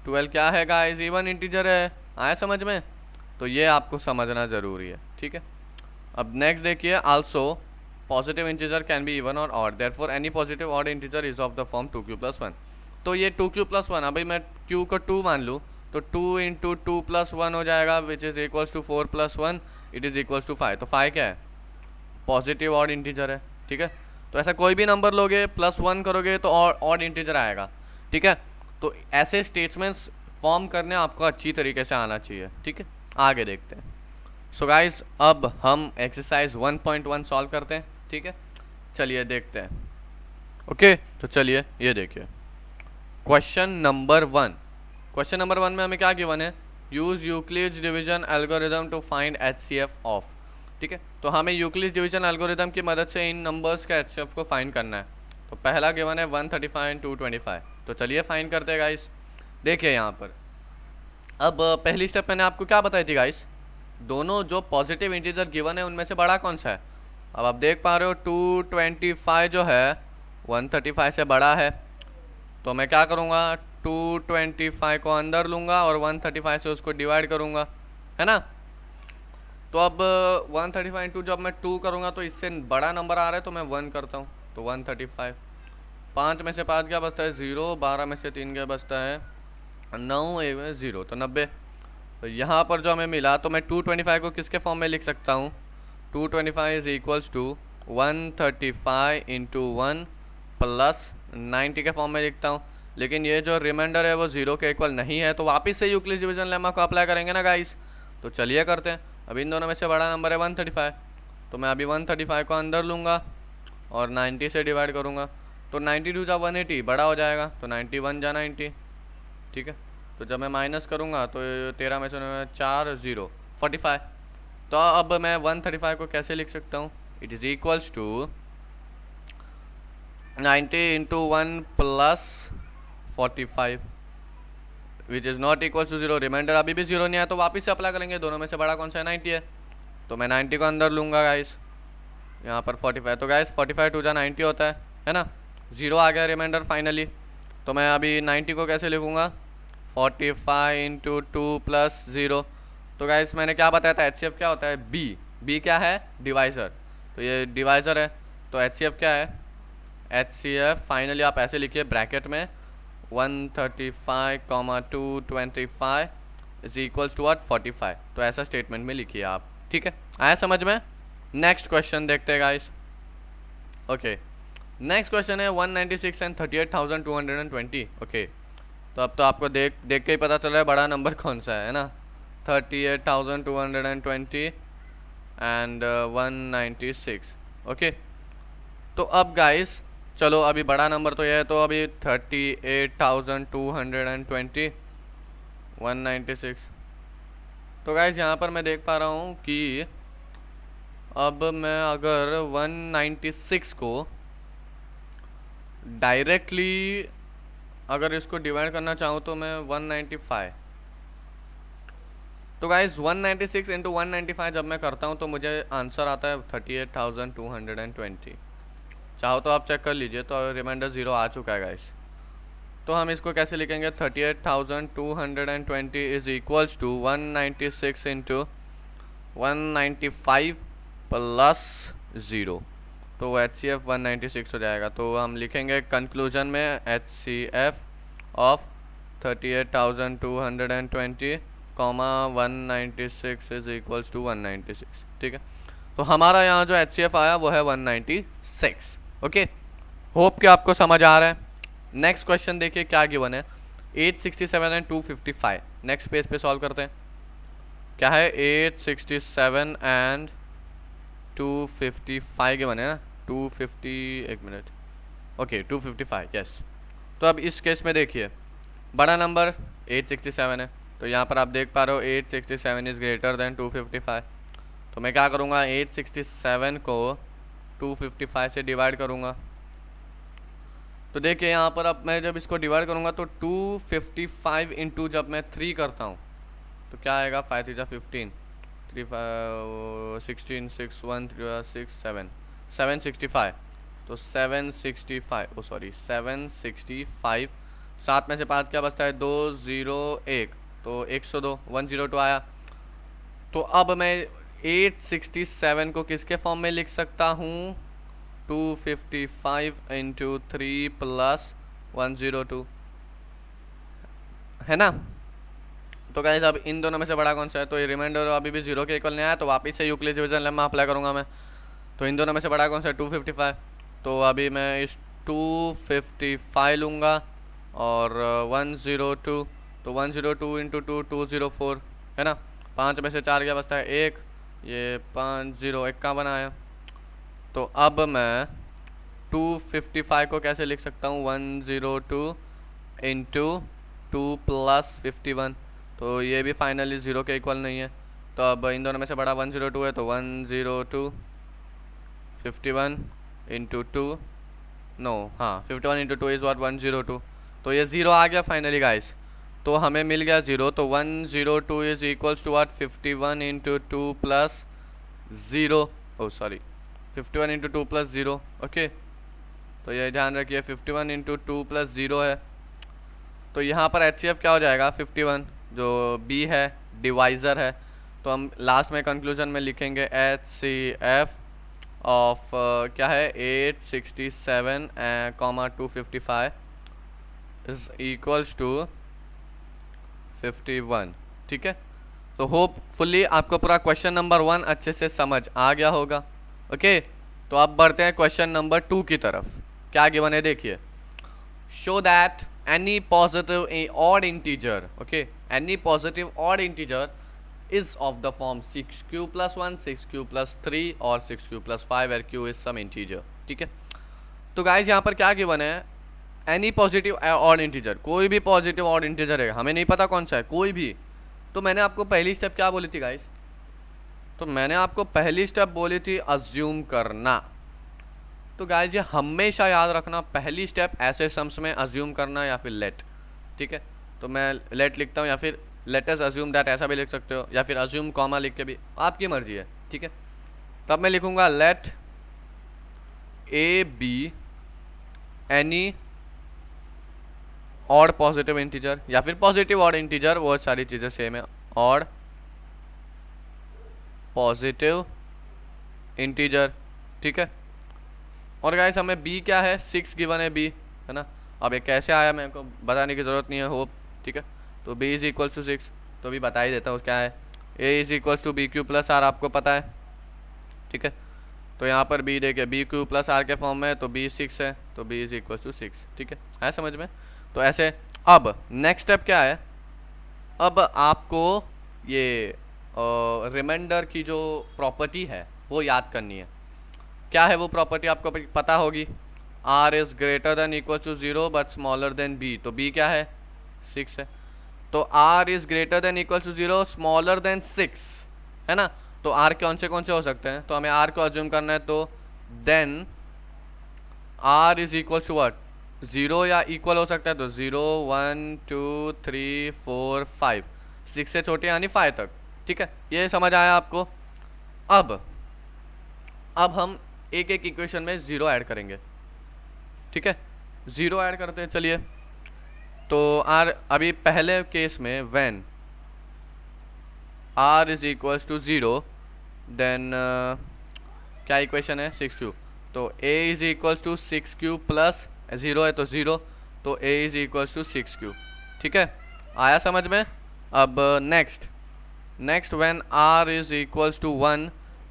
A: 12 क्या है गाइस, इवन इंटीजर है। आया समझ में? तो ये आपको समझना ज़रूरी है, ठीक है। अब नेक्स्ट देखिए, also positive integer can be even or odd, therefore any positive odd integer is of the form 2q + 1। तो ये 2q + 1, अभी मैं q को 2 मान लूँ तो 2 इंटू 2 + 1 हो जाएगा, which is equals to 4 + 1, it is equals to 5। तो 5 क्या है, पॉजिटिव ऑड इंटीजर है, ठीक है। तो ऐसा कोई भी नंबर लोगे +1 करोगे तो ऑड इंटीजर आएगा, ठीक है। तो ऐसे स्टेटमेंट्स फॉर्म करने आपको अच्छी तरीके से आना चाहिए, ठीक है। आगे देखते हैं। सो गाइस अब हम एक्सरसाइज 1.1 सॉल्व करते हैं, ठीक है। चलिए देखते हैं। ओके तो चलिए ये देखिए क्वेश्चन नंबर 1। क्वेश्चन नंबर 1 में हमें क्या गिवन है, use Euclid's division algorithm to find HCF of, ठीक है। तो हमें यूक्लिड्स डिवीजन एल्गोरिदम की मदद से इन नंबर्स का HCF को फाइंड करना है। तो पहला गिवन है 135 and 225। तो चलिए फाइंड करते हैं गाइस। देखिए यहाँ पर अब पहली स्टेप मैंने आपको क्या बताई थी गाइस, दोनों जो पॉजिटिव इंटीजर गिवन है उनमें से बड़ा कौन सा है। अब आप देख पा रहे हो 225 जो है 135 से बड़ा है, तो मैं क्या करूँगा 225 को अंदर लूँगा और 135 से उसको डिवाइड करूँगा, है ना। तो अब 135 इंटू जब मैं 2 करूँगा तो इससे बड़ा नंबर आ रहा है तो मैं 1 करता हूँ, तो 135। 5 में से 5 क्या बचता है 0, 12 में से 3 क्या बचता है 9, 1 में 0, तो 90। तो यहाँ पर जो हमें मिला तो मैं 225 को किसके फॉर्म में लिख सकता हूँ, 225 is equals to 135 into 1 plus 90 के फॉर्म में लिखता हूँ। लेकिन ये जो रिमाइंडर है वो 0 के इक्वल नहीं है, तो वापस से यूक्लिड्स डिवीजन लेमा को अप्लाई करेंगे ना गाइस। तो चलिए करते हैं। अब इन दोनों में से बड़ा नंबर है 135, तो मैं अभी 135 को अंदर लूँगा और 90 से डिवाइड करूँगा, तो 92 जा 180 बड़ा हो जाएगा, तो 91 जा 90, ठीक है। तो जब मैं माइनस करूँगा तो 13 में से 4 0 45। तो अब मैं 135 को कैसे लिख सकता हूँ, it is equals to 90 into 1 plus 45 which is not equals to 0। Remainder अभी भी 0 नहीं आया तो वापस से अप्लाई करेंगे, दोनों में से बड़ा कौन सा है 90 है, तो मैं 90 को अंदर लूँगा गाइस, यहाँ पर 45। तो गाइस 45 2 जा 90 होता है ना, 0 आ गया रिमाइंडर फाइनली। तो मैं अभी 90 को कैसे लिखूँगा 45 इंटू 2 प्लस 0। तो गाइस मैंने क्या बताया था HCF क्या होता है, बी क्या है डिवाइज़र, तो ये डिवाइज़र है। तो HCF क्या है, HCF फाइनली आप ऐसे लिखिए ब्रैकेट में 135, 225 इज इक्वल्स टू व्हाट 45। तो ऐसा स्टेटमेंट में लिखिए आप, ठीक है। आया समझ में? नेक्स्ट क्वेश्चन देखते हैं गाइस। ओके नेक्स्ट क्वेश्चन है 196 and 38,220। ओके तो अब तो आपको देख के ही पता चल रहा है बड़ा नंबर कौन सा है ना, 38,220 एंड 196। ओके तो अब गाइस चलो अभी बड़ा नंबर तो यह है, तो अभी 38,220 196। तो गाइस यहाँ पर मैं देख पा रहा हूँ कि अब मैं अगर 196 को डायरेक्टली अगर इसको डिवाइड करना चाहूँ तो मैं 195। तो गाइस 196 इंटू 195 जब मैं करता हूँ तो मुझे आंसर आता है 38,220। चाहो तो आप चेक कर लीजिए, तो रिमाइंडर 0 आ चुका है गाइस। तो हम इसको कैसे लिखेंगे 38,220 is equals to 196 into 195 plus 0, तो HCF 196 हो जाएगा। तो हम लिखेंगे कंक्लूजन में HCF of 38,220 196 is equals to 196, ठीक है। तो हमारा यहाँ जो HCF आया वो है 196। ओके होप कि आपको समझ आ रहा है। नेक्स्ट क्वेश्चन देखिए क्या गिवन है, 867 एंड 255। नेक्स्ट पेज पे सॉल्व करते हैं। क्या है 867 एंड 255 गिवन है ना, 250 एक मिनट, ओके 255 यस। तो अब इस केस में देखिए बड़ा नंबर 867 है, तो यहाँ पर आप देख पा रहे हो 867 इज़ ग्रेटर देन 255। तो मैं क्या करूँगा 867 को 255 से डिवाइड करूँगा। तो देखिए यहाँ पर अब मैं जब इसको डिवाइड करूँगा तो 255 इंटू जब मैं 3 करता हूँ तो क्या आएगा 5 3 जा 15, 3 5 16 6 1 3 6 7 765। तो 765, ओ सॉरी 765, 7 में से 5 क्या बचता है, 201, तो 102, 102 आया। तो अब मैं 867 को किसके फॉर्म में लिख सकता हूँ, 255 इंटू 3 प्लस 102, है ना। तो गाइस अब इन दोनों में से बड़ा कौन सा है, तो ये रिमाइंडर अभी भी 0 के इक्वल नहीं आया, तो वापस से यूक्लिड डिवीजन लेमा अप्लाई करूँगा मैं। तो इन दोनों में से बड़ा कौन सा है, 255। तो अभी मैं इस 255 लूँगा और 102, तो 102 इंटू 2 204, है ना। 5 में से 4 क्या बचता है, 1, ये 5 0 51 आया। तो अब मैं 255 को कैसे लिख सकता हूँ, 102 इंटू 2 प्लस 51, तो ये भी फाइनली 0 के इक्वल नहीं है। तो अब इन दोनों में से बड़ा 102 है, तो 102 51 इंटू 2, नो हाँ 51 इंटू 2 इज़ व्हाट 102। तो ये 0 आ गया फाइनली गाइस, तो हमें मिल गया 0। तो 102 is equals to what 51 into 2 plus 0, oh sorry 51 into 2 plus 0, okay. तो ये ध्यान रखिए 51 इंटू 2 प्लस 0 है। तो यहाँ पर HCF क्या हो जाएगा, 51 जो B है डिवाइज़र है, तो हम लास्ट में कंक्लूजन में लिखेंगे HCF ऑफ क्या है 867 कॉमा 255 इज इक्वल्स टू 51, ठीक है। तो होपफुली आपको पूरा क्वेश्चन नंबर 1 अच्छे से समझ आ गया होगा, ओके। तो अब बढ़ते हैं क्वेश्चन नंबर 2 की तरफ। क्या गिवन है देखिए, show that any positive odd integer, okay, any positive odd integer is of the form 6q plus 1, 6q plus 3 और 6q plus 5 where q is some integer, ठीक है। तो गाइज यहाँ पर क्या गिवन है, any positive odd integer, कोई भी पॉजिटिव ऑड इंटीजर है, हमें नहीं पता कौन सा है, कोई भी। तो मैंने आपको पहली स्टेप क्या बोली थी गाइज, तो मैंने आपको पहली स्टेप बोली थी अज्यूम करना। तो गाइज ये हमेशा याद रखना, पहली स्टेप ऐसे सम्स में अज्यूम करना या फिर लेट, ठीक है। तो मैं लेट लिखता हूँ या फिर लेट अस अज्यूम दैट ऐसा भी लिख सकते हो, या फिर अज्यूम कॉमा लिख के भी, आपकी मर्जी है, ठीक है। तब मैं लिखूँगा let A be any odd positive integer, या फिर पॉजिटिव ऑड इंटीजर, वो सारी चीज़ें सेम है, ऑड पॉजिटिव इंटीजर, ठीक है। और गाइस हमें b क्या है, 6 गिवन है b, है ना। अब ये कैसे आया मेरे को बताने की ज़रूरत नहीं है, होप, ठीक है। तो b इज इक्वल्स टू 6, तो अभी बता ही देता हूँ क्या है, a is equals to B Q plus R, आपको पता है, ठीक है। तो यहाँ पर b देखिए बी क्यू प्लस आर के फॉर्म में है, तो b 6 है, तो b इज इक्वल्स टू 6, ठीक है समझ में। तो ऐसे अब नेक्स्ट स्टेप क्या है, अब आपको ये रिमाइंडर की जो प्रॉपर्टी है वो याद करनी है। क्या है वो प्रॉपर्टी, आपको पता होगी, r is greater than equal to 0 but smaller than b, तो b क्या है 6 है। तो r is greater than equal to 0 smaller than 6, है ना। तो r कौन से हो सकते हैं, तो हमें r को अज्यूम करना है, तो then r is equal to what 0 या इक्वल हो सकता है, तो 0 1 2 3 4 5, 6 से छोटे यानी 5 तक, ठीक है। ये समझ आया आपको। अब हम एक एक इक्वेशन में 0 ऐड करेंगे, ठीक है। 0 ऐड करते हैं, चलिए। तो r अभी पहले केस में when r is equals to 0 then क्या इक्वेशन है 6q, तो a is equals to 6q plus 0 है तो 0, तो a is equals to 6q, ठीक है, आया समझ में। अब next when r is equals to 1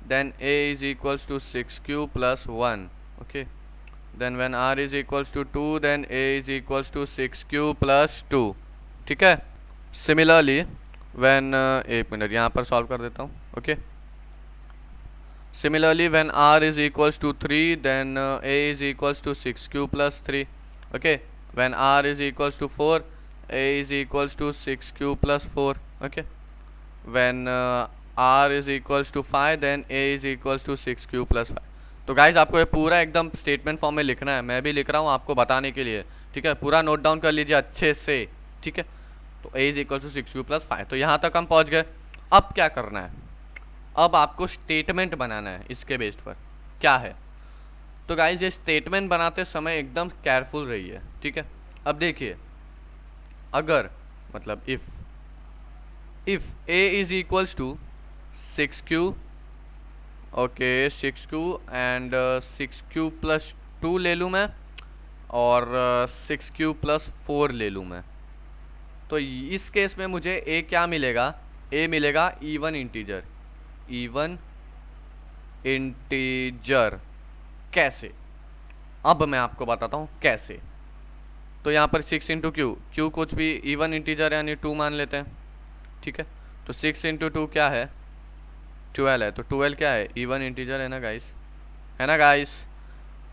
A: then a is equals to 6q plus 1, okay. Then when r is equals to 2 then a is equals to 6q plus 2, ठीक है। Similarly when एक minute यहाँ पर सॉल्व कर देता हूँ, okay. Similarly when r is equals to 3 then a is equals to 6q plus 3, okay. When r is equals to 4 a is equals to 6q plus 4, okay. When r is equals to 5 then a is equals to 6q plus 5। तो guys आपको ये पूरा एकदम statement form में लिखना है, मैं भी लिख रहा हूँ आपको बताने के लिए, ठीक है। पूरा नोट डाउन कर लीजिए अच्छे से, ठीक है। तो a is equals to 6q plus 5, तो यहाँ तक हम पहुँच गए। अब क्या करना है, अब आपको स्टेटमेंट बनाना है इसके बेस्ड पर। क्या है? तो गाइज ये स्टेटमेंट बनाते समय एकदम केयरफुल रहिए, ठीक है। अब देखिए, अगर मतलब if a is equals to 6q, okay 6q and 6q plus 2 ले लूँ मैं, और 6q प्लस 4 ले लूँ मैं, तो इस केस में मुझे a क्या मिलेगा? a मिलेगा इवन इंटीजर। कैसे? अब मैं आपको बताता हूँ कैसे। तो यहाँ पर 6 इंटू क्यू कुछ भी इवन इंटीजर यानी 2 मान लेते हैं, ठीक है। तो 6 इंटू 2 क्या है? 12 है। तो 12 क्या है? इवन इंटीजर है ना गाइस, है ना गाइस?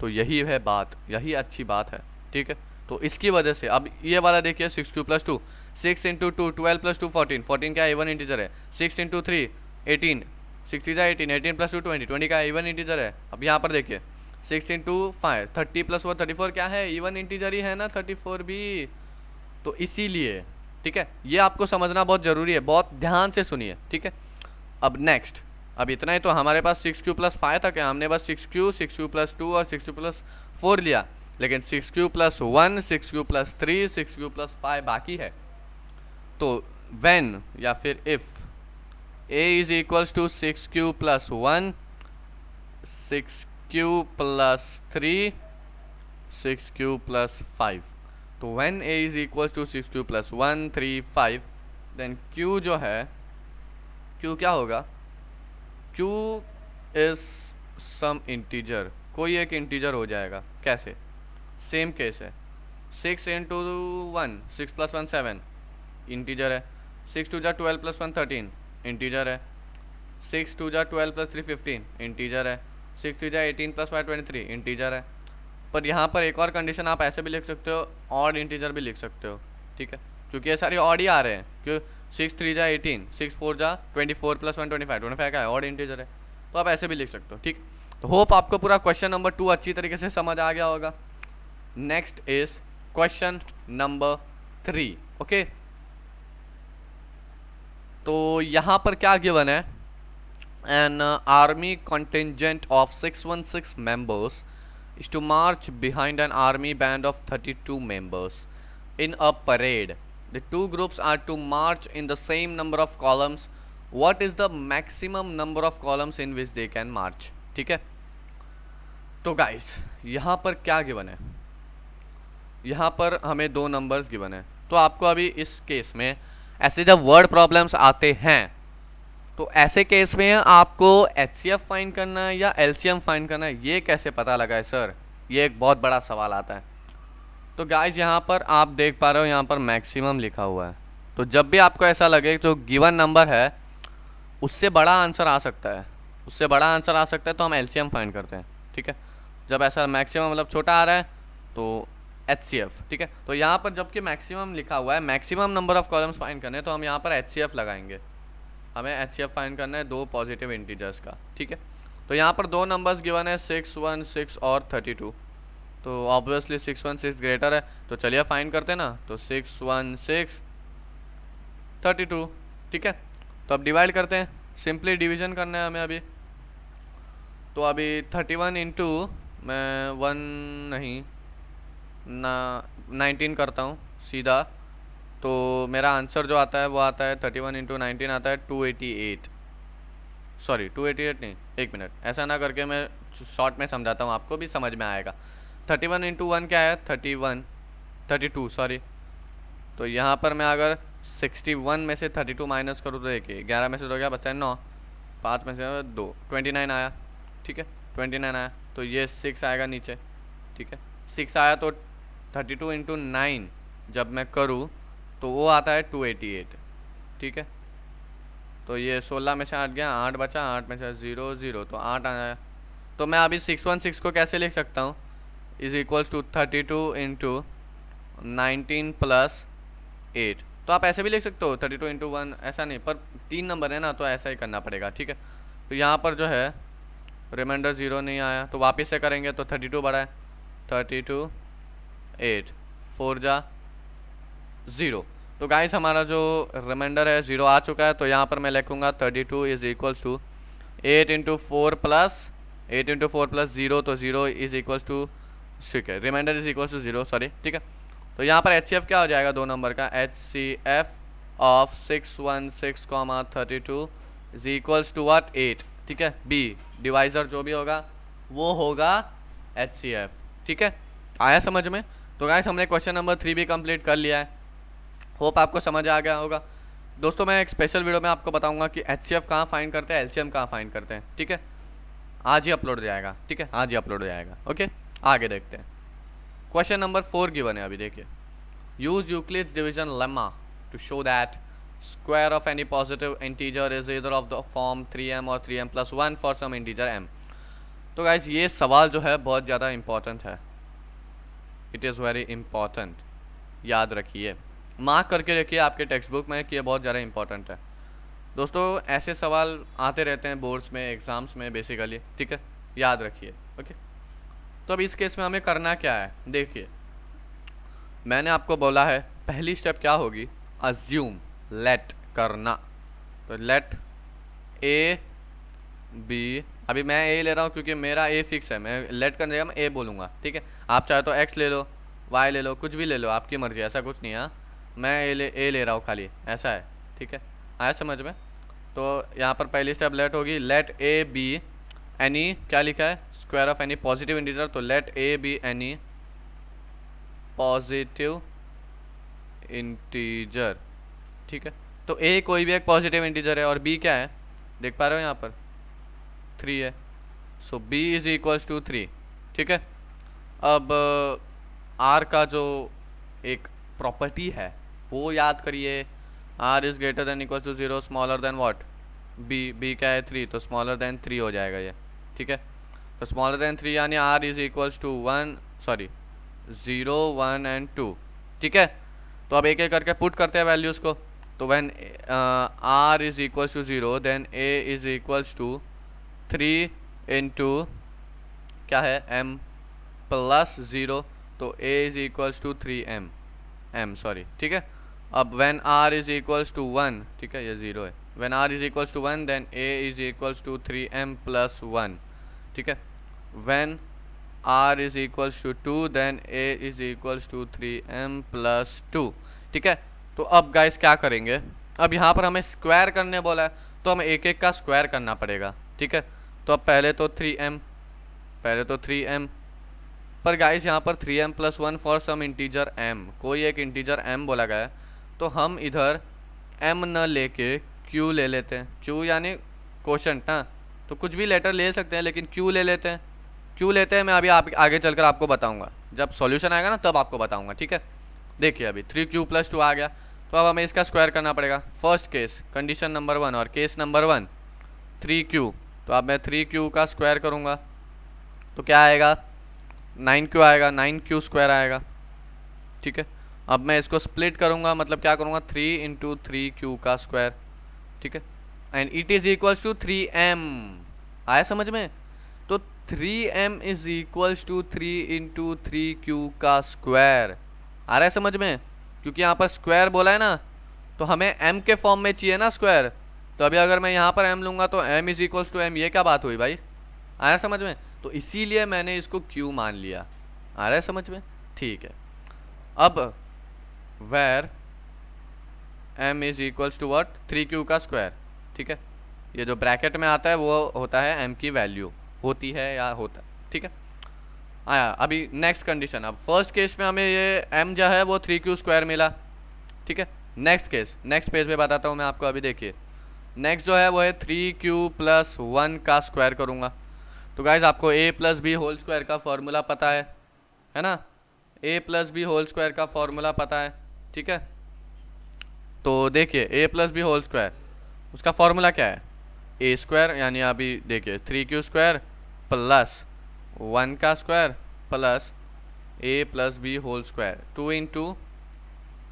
A: तो यही है बात, यही अच्छी बात है, ठीक है। तो इसकी वजह से अब ये वाला देखिए 6q प्लस 2, 6 इंटू 2 12 प्लस 2 14, 14 क्या इवन इंटीजर है। 6 इंटू 3 18, 6 18, 18 प्लस 2 20, 20 का इवन इंटीजर है। अब यहाँ पर देखिए 6 इंटू 5 30 प्लस 4 34 क्या है? इवन इंटीजर ही है ना 34 भी। तो इसीलिए, ठीक है, ये आपको समझना बहुत ज़रूरी है, बहुत ध्यान से सुनिए, ठीक है। अब नेक्स्ट, अब इतना ही तो हमारे पास 6q प्लस 5 था क्या? हमने बस 6q प्लस 2 और 6q प्लस 4 लिया, लेकिन 6q plus 1, 6q plus 3, 6q plus 5 बाकी है। तो व्हेन या फिर if a is equals to 6q plus 1, 6q plus 3, 6q plus 5, तो when a is equals to 6q plus 1 3 5, then q जो है, q क्या होगा? q इज सम इंटीजर, कोई एक इंटीजर हो जाएगा। कैसे? सेम केस है, 6 इंटू 1 6 प्लस 1 7 इंटीजर है, 6 टू जा 12 प्लस 1 13 इंटीजर है, 6 टू जा 12 प्लस 3 15 इंटीजर है, 6 टू जा 18 प्लस 5 23 इंटीजर है। पर यहाँ पर एक और कंडीशन आप ऐसे भी लिख सकते हो, ऑड इंटीजर भी लिख सकते हो, ठीक है, क्योंकि ये सारे ऑड ही आ रहे हैं। क्यों? 6 3 जा 18, 6 4 जा 24 प्लस 1 25, 25 का है, ऑड इंटीजर है, तो आप ऐसे भी लिख सकते हो, ठीक। तो होप आपको पूरा क्वेश्चन नंबर 2 अच्छी तरीके से समझ आ गया होगा। Next is question number 3, okay. तो यहाँ पर क्या गिवन है? An army contingent of 616 members is to march behind an army band of 32 members in a parade. The two groups are to march in the same number of columns. What is the maximum number of columns in which they can march? ठीक है। तो guys यहाँ पर क्या given है? यहाँ पर हमें 2 नंबर्स गिवन है। तो आपको अभी इस केस में ऐसे जब वर्ड प्रॉब्लम्स आते हैं, तो ऐसे केस में आपको HCF फाइंड करना है या LCM फाइंड करना है, ये कैसे पता लगा है सर? ये एक बहुत बड़ा सवाल आता है। तो गाइज यहाँ पर आप देख पा रहे हो, यहाँ पर मैक्सिमम लिखा हुआ है। तो जब भी आपको ऐसा लगे जो गिवन नंबर है उससे बड़ा आंसर आ सकता है, उससे बड़ा आंसर आ सकता है, तो हम LCM फाइंड करते हैं, ठीक है। जब ऐसा मैक्सिमम मतलब छोटा आ रहा है तो HCF, ठीक है। तो यहाँ पर जबकि मैक्सिमम लिखा हुआ है, maximum number of columns find करने, तो हम यहाँ पर HCF लगाएंगे। हमें HCF फाइंड करना है 2 पॉजिटिव इंटीजर्स का, ठीक है। तो यहाँ पर 2 नंबर्स गिवन है 616 और 32। तो ऑब्वियसली 616 ग्रेटर है, तो चलिए फाइंड करते हैं ना। तो 616 32, ठीक है। तो अब डिवाइड करते हैं, सिंपली डिवीजन करना है हमें अभी। तो अभी 31 इंटू मैं 1 नहीं ना 19 करता हूँ सीधा, तो मेरा आंसर जो आता है वो आता है 31 इंटू 19 आता है 288। सॉरी 288 नहीं, एक मिनट, ऐसा ना करके मैं शॉर्ट में समझाता हूँ, आपको भी समझ में आएगा। 31 इंटू 1 क्या है? 32 सॉरी। तो यहाँ पर मैं अगर 61 में से 32 माइनस करूँ तो देखिए 11 में से 2 क्या बचा है? 9, 5 में से 2 29 आया, ठीक है, 29 आया। तो ये 6 आएगा नीचे, ठीक है, 6 आया। तो 32 इंटू 9 जब मैं करूँ तो वो आता है 288, ठीक है। तो ये 16 में से 8 गया, 8 बचा, 8 में से 0 0, तो 8 आया। तो मैं अभी 616 को कैसे लिख सकता हूँ? Is equals to 32 into 19 plus 8। तो आप ऐसे भी लिख सकते हो 32 इंटू 1, ऐसा नहीं, पर 3 नंबर है ना, तो ऐसा ही करना पड़ेगा, ठीक है। तो यहाँ पर जो है रिमाइंडर 0 नहीं आया, तो वापस से करेंगे तो 32 बढ़ा है, 32 8 4 जा 0। तो गाइस हमारा जो रिमाइंडर है 0 आ चुका है। तो यहाँ पर मैं लिखूँगा 32 is equals to 8 into four plus zero, तो ज़ीरो इज इक्वल्स टू, ठीक है, remainder is equals to zero, sorry, ठीक है। तो यहाँ पर एच सी एफ क्या हो जाएगा 2 नंबर का, H C F of 616, 32 is equals to what, 8, ठीक है। बी डिवाइजर जो भी होगा वो होगा एच सी एफ, ठीक है। आया समझ में? तो गाइस हमने क्वेश्चन नंबर 3 भी कंप्लीट कर लिया है। होप आपको समझ आ गया होगा। दोस्तों मैं एक स्पेशल वीडियो में आपको बताऊंगा कि एच सी एफ कहाँ फाइंड करते हैं, एल सी एम कहाँ फाइंड करते हैं, ठीक है। आज ही अपलोड हो जाएगा, ठीक है, आज ही अपलोड हो जाएगा। ओके, आगे देखते हैं। क्वेश्चन नंबर 4 गिवन है, अभी देखिए। Use Euclid's division lemma to show that square of any positive integer is either of the form 3m और 3m plus 1 for some integer m। तो गाइज ये सवाल जो है बहुत ज़्यादा इंपॉर्टेंट है, इट इज़ वेरी इंपॉर्टेंट, याद रखिए, मार्क करके रखिए आपके टेक्स्ट बुक में कि ये बहुत ज़्यादा इंपॉर्टेंट है। दोस्तों ऐसे सवाल आते रहते हैं बोर्ड्स में, एग्ज़ाम्स में बेसिकली, ठीक है, याद रखिए। ओके, तो अब इस केस में हमें करना क्या है, देखिए मैंने आपको बोला है पहली स्टेप क्या होगी, अज्यूम, लेट करना। तो लेट ए बी, अभी मैं ए ले रहा हूँ क्योंकि मेरा ए फिक्स है, मैं लेट करने जगह मैं ए बोलूँगा, ठीक है। आप चाहे तो एक्स ले लो, वाई ले लो, कुछ भी ले लो, आपकी मर्जी, ऐसा कुछ नहीं है। मैं ए ले रहा हूँ खाली, ऐसा है, ठीक है, आया समझ में? तो यहाँ पर पहली स्टेप लेट होगी, लेट ए बी एनी, क्या लिखा है, square of any positive integer, तो let A be any positive integer, ठीक है। तो ए कोई भी एक पॉजिटिव इंटीजर है और बी क्या है, देख पा रहे हो यहाँ पर 3 है, सो बी इज इक्वल्स टू 3, ठीक है। अब आर का जो एक प्रॉपर्टी है वो याद करिए, R is greater than equal to 0 smaller than what, B क्या है 3, तो स्मॉलर देन 3 हो जाएगा ये, ठीक है। तो स्मॉलर देन 3 यानी R is equals to 0 1 and 2, ठीक है। तो अब एक एक करके पुट करते हैं वैल्यूज़ को। तो when R is equals to 0 then A is equals to 3 into क्या है m प्लस 0, तो a is equals to 3m sorry, ठीक है। अब when r is equals to 1, ठीक है, ये 0 है, when r is equals to 1 then a is equals to 3m plus 1, ठीक है। When r is equals to 2 then a is equals to 3m plus 2, ठीक है। तो अब गाइस क्या करेंगे, अब यहाँ पर हमें स्क्वायर करने बोला है तो हमें एक एक का स्क्वायर करना पड़ेगा, ठीक है। तो अब पहले तो 3m, पर गाइस यहाँ पर 3m plus 1 for some integer m, कोई एक इंटीजर m बोला गया है, तो हम इधर m न लेके q ले लेते हैं, q यानी क्वोशंट ना, तो कुछ भी लेटर ले सकते हैं लेकिन q ले लेते हैं, क्यों लेते हैं मैं अभी आगे चलकर आपको बताऊंगा, जब सॉल्यूशन आएगा ना तब आपको बताऊंगा, ठीक है। देखिए अभी 3q प्लस 2 आ गया, तो अब हमें इसका स्क्वायर करना पड़ेगा। फर्स्ट केस, कंडीशन नंबर 1 और केस नंबर 1 3q, तो अब मैं 3q का स्क्वायर करूँगा तो क्या आएगा, 9q आएगा, 9q स्क्वायर आएगा, ठीक है। अब मैं इसको स्प्लिट करूँगा, मतलब क्या करूँगा, 3 इंटू 3q का स्क्वायर, ठीक है, and it is equals to 3m, आया समझ में? तो 3m is equals to 3 into 3q का स्क्वायर, आ रहा है समझ में? क्योंकि यहाँ पर स्क्वायर बोला है ना, तो हमें m के फॉर्म में चाहिए ना स्क्वायर, तो अभी अगर मैं यहाँ पर m लूँगा तो m is equals to m, ये क्या बात हुई भाई, आया समझ में? तो इसीलिए मैंने इसको q मान लिया, आ रहा है समझ में? ठीक है। अब where m is equals to what, 3q का स्क्वायर, ठीक है, ये जो ब्रैकेट में आता है वो होता है m की वैल्यू, होती है या होता है, ठीक है। आया अभी नेक्स्ट कंडीशन, अब फर्स्ट केस में हमें ये m जो है वो 3q स्क्वायर मिला, ठीक है। नेक्स्ट केस, नेक्स्ट पेज पे बताता हूँ मैं आपको, अभी देखिए नेक्स्ट जो है वो है 3q प्लस 1 का स्क्वायर करूँगा। तो गाइज आपको a plus B whole square का फॉर्मूला पता है ना, a plus B whole square का फॉर्मूला पता है, ठीक है। तो देखिए a plus B whole square, उसका फॉर्मूला क्या है, a स्क्वायर, यानी अभी देखिए 3q स्क्वायर प्लस 1 का square plus a plus B whole square, 2 into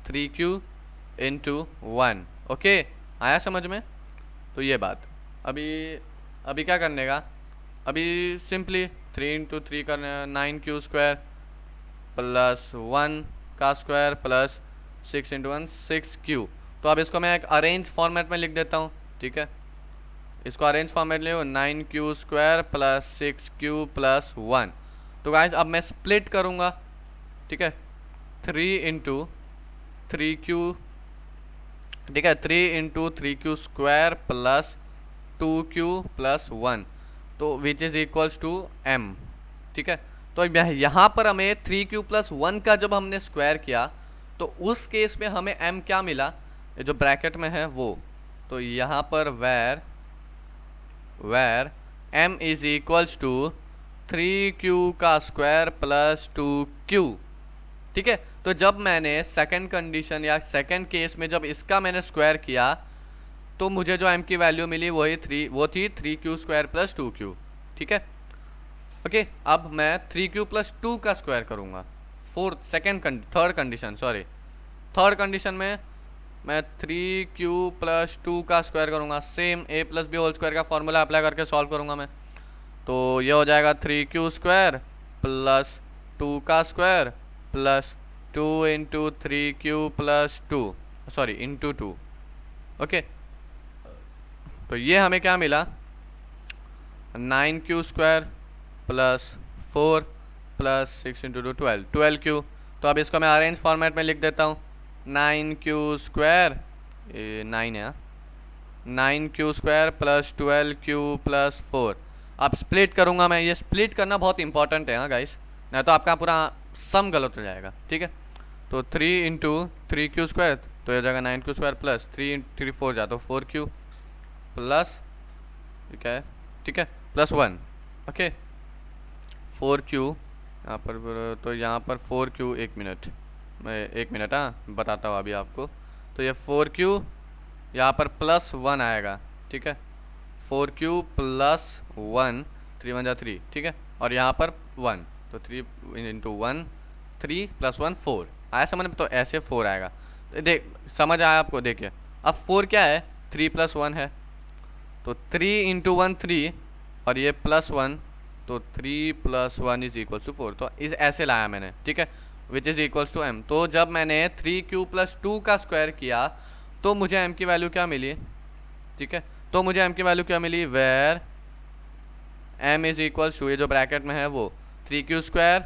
A: 3q into 1, okay, आया समझ में? तो ये बात अभी क्या करने का, अभी सिंपली 3 इंटू 3 करने, 9q स्क्वायर प्लस 1 का स्क्वायर प्लस 6 इंटू 1 6q। तो अब इसको मैं एक अरेंज फॉर्मेट में लिख देता हूँ, ठीक है, इसको अरेंज फॉर्मेट ले 9q² प्लस 6q प्लस 1। तो गाइज अब मैं स्प्लिट करूँगा, ठीक है, 3 इंटू 3q, ठीक है, 3 into 3q² plus 2q plus 1, तो which is equals to m, ठीक है। तो यहाँ पर हमें 3q प्लस 1 का जब हमने स्क्वायर किया तो उस केस में हमें m क्या मिला, ये जो ब्रैकेट में है वो, तो यहाँ पर where m is equals to 3q का स्क्वायर प्लस 2q, ठीक है। तो जब मैंने सेकंड कंडीशन या सेकंड केस में जब इसका मैंने स्क्वायर किया तो मुझे जो m की वैल्यू मिली वो थी 3q² प्लस 2q, ठीक है। ओके, अब मैं 3q प्लस 2 का स्क्वायर करूँगा थर्ड कंडीशन में मैं 3q प्लस 2 का स्क्वायर करूँगा, same a plus B whole square का फॉर्मूला अप्लाई करके सॉल्व करूँगा मैं। तो ये हो जाएगा 3q² प्लस 2 का square plus 2 into 3q plus 2 into 2। Okay, तो ये हमें क्या मिला, 9q² plus 4 plus 6 into 2 12q। तो अब इसको मैं अरेंज फॉर्मेट में लिख देता हूँ, 9q², 9 है, 9q² प्लस 12q प्लस 4। अब स्प्लिट करूँगा मैं, ये स्प्लिट करना बहुत इंपॉर्टेंट है हाँ गाइस, नहीं तो आपका पूरा सम गलत हो जाएगा, ठीक है। तो 3 इंटू 3q², तो ये जाएगा 9q² प्लस 3 4 जा तो 4q प्लस, ठीक है, प्लस 1। ओके, 4q यहाँ पर, तो यहाँ पर 4q, एक मिनट हाँ बताता हूँ अभी आपको। तो ये 4q यहाँ पर प्लस 1 आएगा, ठीक है, 4q प्लस 1, 3 1 जा 3, ठीक है, और यहाँ पर 1, तो 3 इंटू 1 3 प्लस 1 4 आया समझ में, तो ऐसे 4 आएगा। देख समझ आया आपको, देखिए अब 4 क्या है, 3 प्लस 1 है, तो 3 इंटू 1 3, और ये प्लस 1, तो 3 प्लस 1 इज इक्वल्स टू 4। तो इस ऐसे लाया मैंने, ठीक है, which is equals to m। तो जब मैंने 3q प्लस 2 का स्क्वायर किया तो मुझे m की वैल्यू क्या मिली, ठीक है, तो मुझे m की वैल्यू क्या मिली, where m is equals to, ये जो ब्रैकेट में है वो 3q²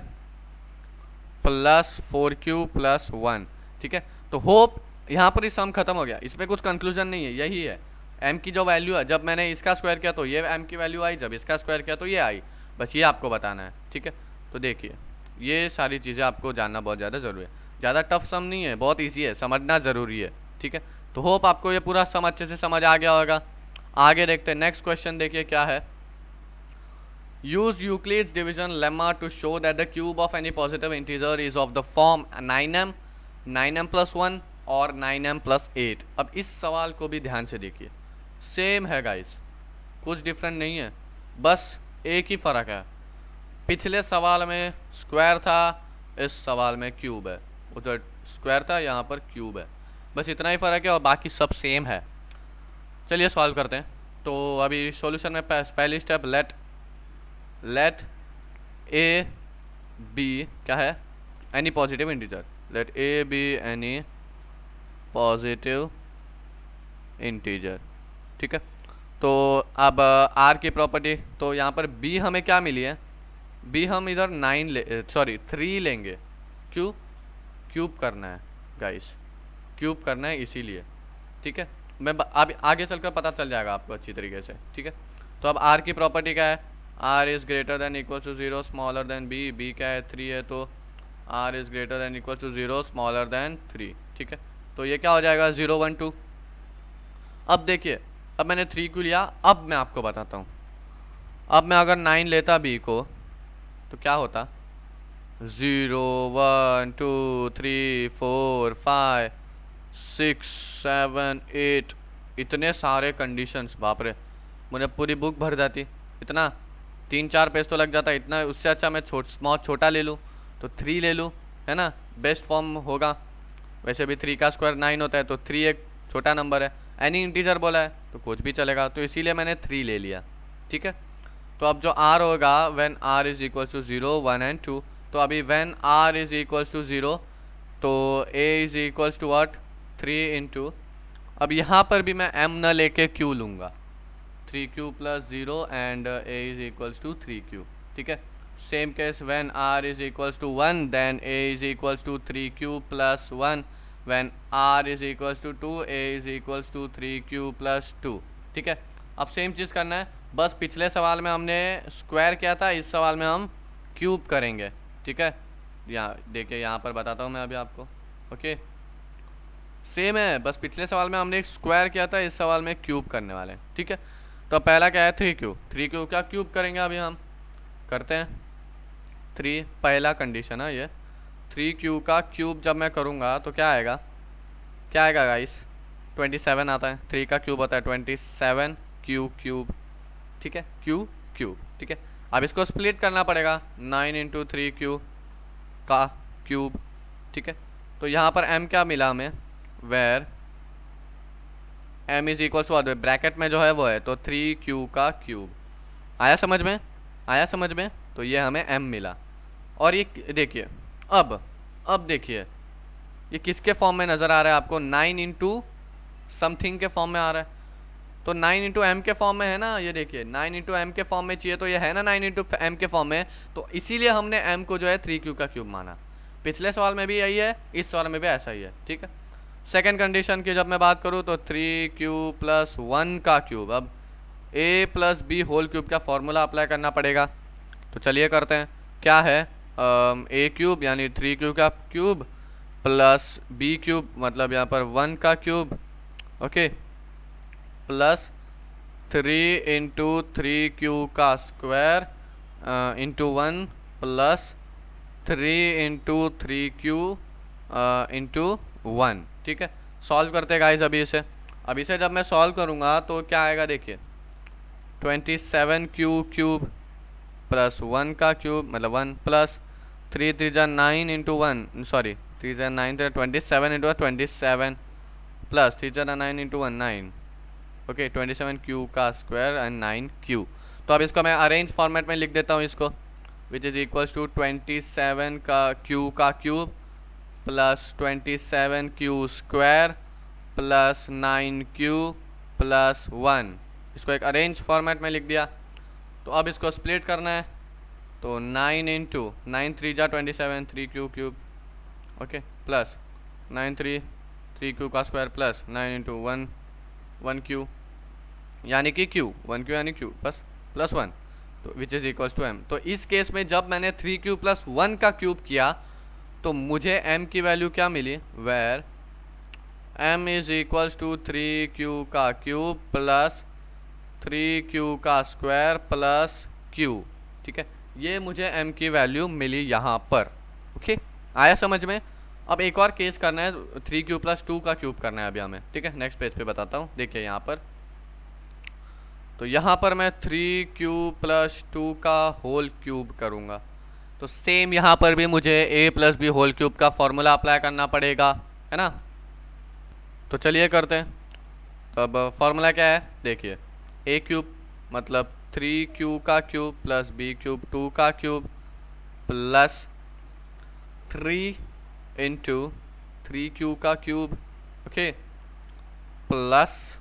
A: प्लस 4q प्लस 1, ठीक है। तो होप यहाँ पर ही सम खत्म हो गया, इसमें कुछ कंक्लूजन नहीं है, यही है m की जो वैल्यू है, जब मैंने इसका स्क्वायर किया तो ये m की वैल्यू आई, जब इसका स्क्वायर किया तो ये आई, बस ये आपको बताना है, ठीक है। तो देखिए ये सारी चीज़ें आपको जानना बहुत ज़्यादा ज़रूरी है, ज़्यादा टफ सम नहीं है, बहुत ईजी है, समझना ज़रूरी है, ठीक है। तो होप आपको ये पूरा सम अच्छे से समझ आ गया होगा। आगे देखते हैं, नेक्स्ट क्वेश्चन देखिए क्या है। Use Euclid's division lemma to show that the cube of any positive integer is of the form 9m plus 1 और 9m प्लस 8। अब इस सवाल को भी ध्यान से देखिए, सेम है गाइस, कुछ डिफरेंट नहीं है, बस एक ही फ़र्क है, पिछले सवाल में स्क्वायर था, इस सवाल में क्यूब है, उधर स्क्वायर था यहाँ पर क्यूब है, बस इतना ही फ़र्क है और बाकी सब सेम है। चलिए सॉल्व करते हैं। तो अभी सॉल्यूशन में पहली स्टेप, लेट ए बी क्या है, any positive integer, let A be any positive integer, ठीक है। तो अब आर की प्रॉपर्टी, तो यहाँ पर बी हमें क्या मिली है, बी हम इधर 3 लेंगे, क्यूब करना है गाइस, क्यूब करना है इसीलिए, ठीक है। मैं अब आगे चलकर पता चल जाएगा आपको अच्छी तरीके से, ठीक है। तो अब आर की प्रॉपर्टी क्या है, R is greater than equal to 0 smaller than B, B क्या है 3 है, तो R is greater than equal to 0 smaller than 3, ठीक है। तो ये क्या हो जाएगा 0 1 2। अब देखिए, अब मैंने 3q लिया, अब मैं आपको बताता हूँ, अब मैं अगर 9 लेता बी को तो क्या होता, 0 1 2 3 4 5 6 7 8, इतने सारे कंडीशंस, बाप रे, मुझे पूरी बुक भर जाती, इतना 3-4 पेज तो लग जाता, इतना, उससे अच्छा मैं छोटा ले लूँ तो 3 ले लूँ, है ना, बेस्ट फॉर्म होगा। वैसे भी 3 का स्क्वायर 9 होता है, तो 3 एक छोटा नंबर है, एनी इंटीजर बोला है तो कुछ भी चलेगा, तो इसीलिए मैंने 3 ले लिया, ठीक है। तो अब जो r होगा, when r is equal to 0 1 and 2, तो अभी when r is equal to 0 तो a is equal to what 3 into, अब यहाँ पर भी मैं m न लेके q लूँगा, 3q plus 0 and a is equals to 3q, ठीक है। Same case when r is equals to 1 then a is equals to 3q plus 1, when r is equals to 2 a is equals to 3q plus 2, ठीक है। अब same चीज़ करना है, बस पिछले सवाल में हमने स्क्वायर किया था, इस सवाल में हम क्यूब करेंगे, ठीक है। यहाँ देखिए, यहाँ पर बताता हूँ मैं अभी आपको, ओके। सेम है, बस पिछले सवाल में हमने एक स्क्वायर किया था, इस सवाल में क्यूब करने वाले हैं, ठीक है। तो पहला क्या है 3q, 3q का क्यूब करेंगे अभी हम, करते हैं। 3 पहला कंडीशन है ये, 3q का क्यूब जब मैं करूँगा तो क्या आएगा, क्या आएगा गाइस, 27 आता है। 3 का क्यूब होता है 27, क्यूब, ठीक है, क्यूब, ठीक है। अब इसको स्प्लिट करना पड़ेगा, 9 इंटू 3q का क्यूब, ठीक है। तो यहाँ पर m क्या मिला हमें, where m is equal to bracket में जो है वो है, तो 3q का क्यूब। आया समझ में, आया समझ में। तो ये हमें m मिला। और ये देखिए, अब देखिए ये किसके फॉर्म में नज़र आ रहा है आपको, 9 इंटू समथिंग के फॉर्म में आ रहा है। तो 9 इंटू एम के फॉर्म में है ना, ये देखिए 9 इंटू एम के फॉर्म में चाहिए, तो ये है ना 9 इंटू एम के फॉर्म में, तो इसीलिए हमने m को जो है 3q का क्यूब माना। पिछले सवाल में भी यही है, इस सवाल में भी ऐसा ही है, ठीक है। सेकेंड कंडीशन की जब मैं बात करूँ तो 3q प्लस 1 का क्यूब, अब a plus B whole cube का फॉर्मूला अप्लाई करना पड़ेगा। तो चलिए करते हैं, क्या है, a क्यूब यानी 3q का क्यूब प्लस b क्यूब मतलब यहाँ पर 1 का cube, okay, plus 3 into 3q का square into 1 plus 3 into 3q into 1, ठीक है। सॉल्व करते हैं गाइस अभी इसे जब मैं सॉल्व करूँगा तो क्या आएगा, देखिए 27q क्यूब प्लस 1 का क्यूब मतलब 1 प्लस 3 3 जा 9 इंटू 1, सॉरी 3 जा 9 तो 27 इंटू 27 प्लस 3 जा 9 इंटू 1 9, ओके, 27q का स्क्वायर एंड 9q। तो अब इसको मैं अरेंज फॉर्मेट में लिख देता हूँ इसको, विच इज़ इक्वल्स टू 27 का q का cube plus 27q square plus 9q plus 1, इसको एक अरेंज फॉर्मेट में लिख दिया। तो अब इसको स्प्लिट करना है, तो 9 इंटू 9 3 जा 27 3q cube, okay, plus 9 3 3q का स्क्वायर प्लस 9 इंटू 1q यानी कि q यानी q बस प्लस 1, तो which is equals to m। तो इस केस में जब मैंने 3q प्लस 1 का क्यूब किया तो मुझे m की वैल्यू क्या मिली, where m is equals to 3q का क्यूब प्लस 3q का स्क्वायर प्लस q, ठीक है। ये मुझे m की वैल्यू मिली यहाँ पर, ओके, आया समझ में। अब एक और केस करना है, 3q प्लस 2 का क्यूब करना है अभी हमें, ठीक है। नेक्स्ट पेज पे बताता हूँ, देखिए यहाँ पर, तो यहाँ पर मैं 3q प्लस 2 का होल क्यूब करूँगा, तो सेम यहाँ पर भी मुझे a plus B whole cube का फॉर्मूला अप्लाई करना पड़ेगा, है ना। तो चलिए करते हैं। तो अब फॉर्मूला क्या है, देखिए a क्यूब मतलब 3q का क्यूब प्लस b क्यूब 2 का क्यूब प्लस 3 इंटू 3q का cube, okay, plus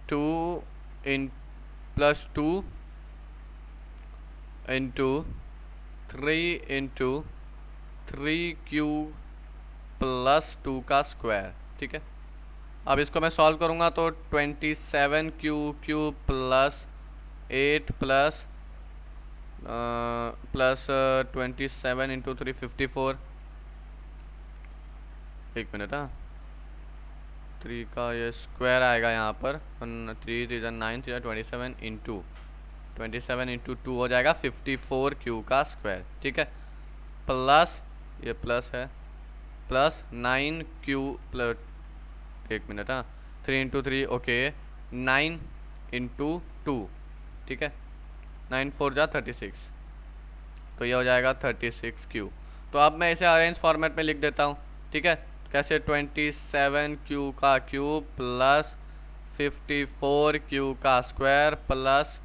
A: 2 into 3 into 3q plus 2 का स्क्वायर, ठीक है। अब इसको मैं सॉल्व करूँगा तो 27q cube plus 8 plus 27 into 3 54, एक मिनट, हाँ 3 का ये स्क्वायर आएगा यहाँ पर 3 3 9 3 27 इंटू 2 हो जाएगा 54q का स्क्वायर, ठीक है, प्लस ये प्लस है प्लस 9q प्लस, एक मिनट, हाँ 3 इंटू 3, ओके, 9 इंटू 2, ठीक है, 9 4 जा 36, तो ये हो जाएगा 36q। तो अब मैं इसे अरेंज फॉर्मेट में लिख देता हूँ, ठीक है। कैसे, 27q का क्यूब प्लस 54q का स्क्वायर प्लस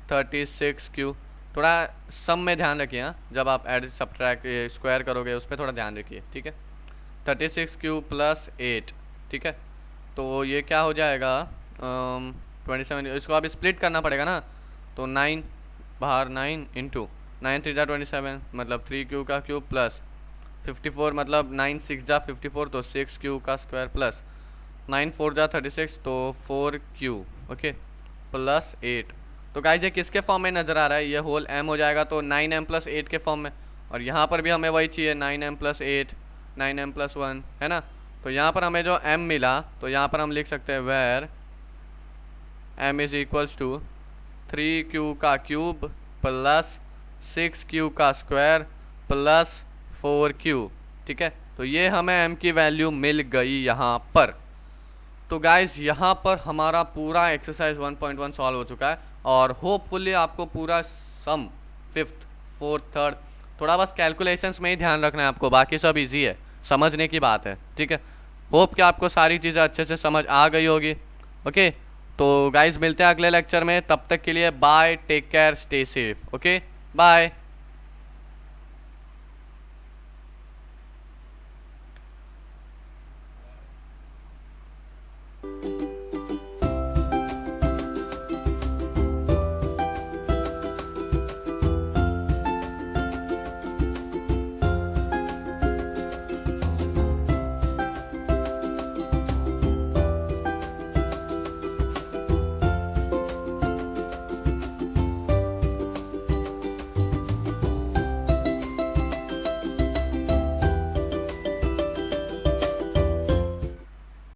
A: 36q। थोड़ा सम में ध्यान रखिए, हाँ, जब आप एड सब्ट्रैक्ट स्क्वायर करोगे उस पर थोड़ा ध्यान रखिए, ठीक है। 36q प्लस 8, ठीक है, तो ये क्या हो जाएगा, 27, इसको अब स्प्लिट करना पड़ेगा ना, तो 9 बाहर 9 इंटू 9 3 जा 27 मतलब 3 का क्यूब प्लस 54 मतलब 9 6 जा 54 तो 6 का स्क्वायर प्लस 9 4 जा 36 तो 4 ओके प्लस 8। तो गाइस ये किसके फॉर्म में नज़र आ रहा है, ये होल m हो जाएगा तो 9m प्लस 8 के फॉर्म में, और यहाँ पर भी हमें वही चाहिए 9m प्लस 8 9m प्लस 1 है ना। तो यहाँ पर हमें जो m मिला तो यहाँ पर हम लिख सकते हैं where m is equals to 3q का क्यूब प्लस 6q का स्क्वायर प्लस 4q। ठीक है, तो ये हमें m की वैल्यू मिल गई यहाँ पर। तो गाइस यहाँ पर हमारा पूरा एक्सरसाइज 1.1 सॉल्व हो चुका है, और होपफुली आपको पूरा सम 5th 4th 3rd थोड़ा बस कैलकुलेशंस में ही ध्यान रखना है आपको, बाकी सब इजी है, समझने की बात है। ठीक है, होप कि आपको सारी चीज़ें अच्छे से समझ आ गई होगी। ओके, तो गाइस मिलते हैं अगले लेक्चर में, तब तक के लिए bye, take care, stay safe. Okay bye.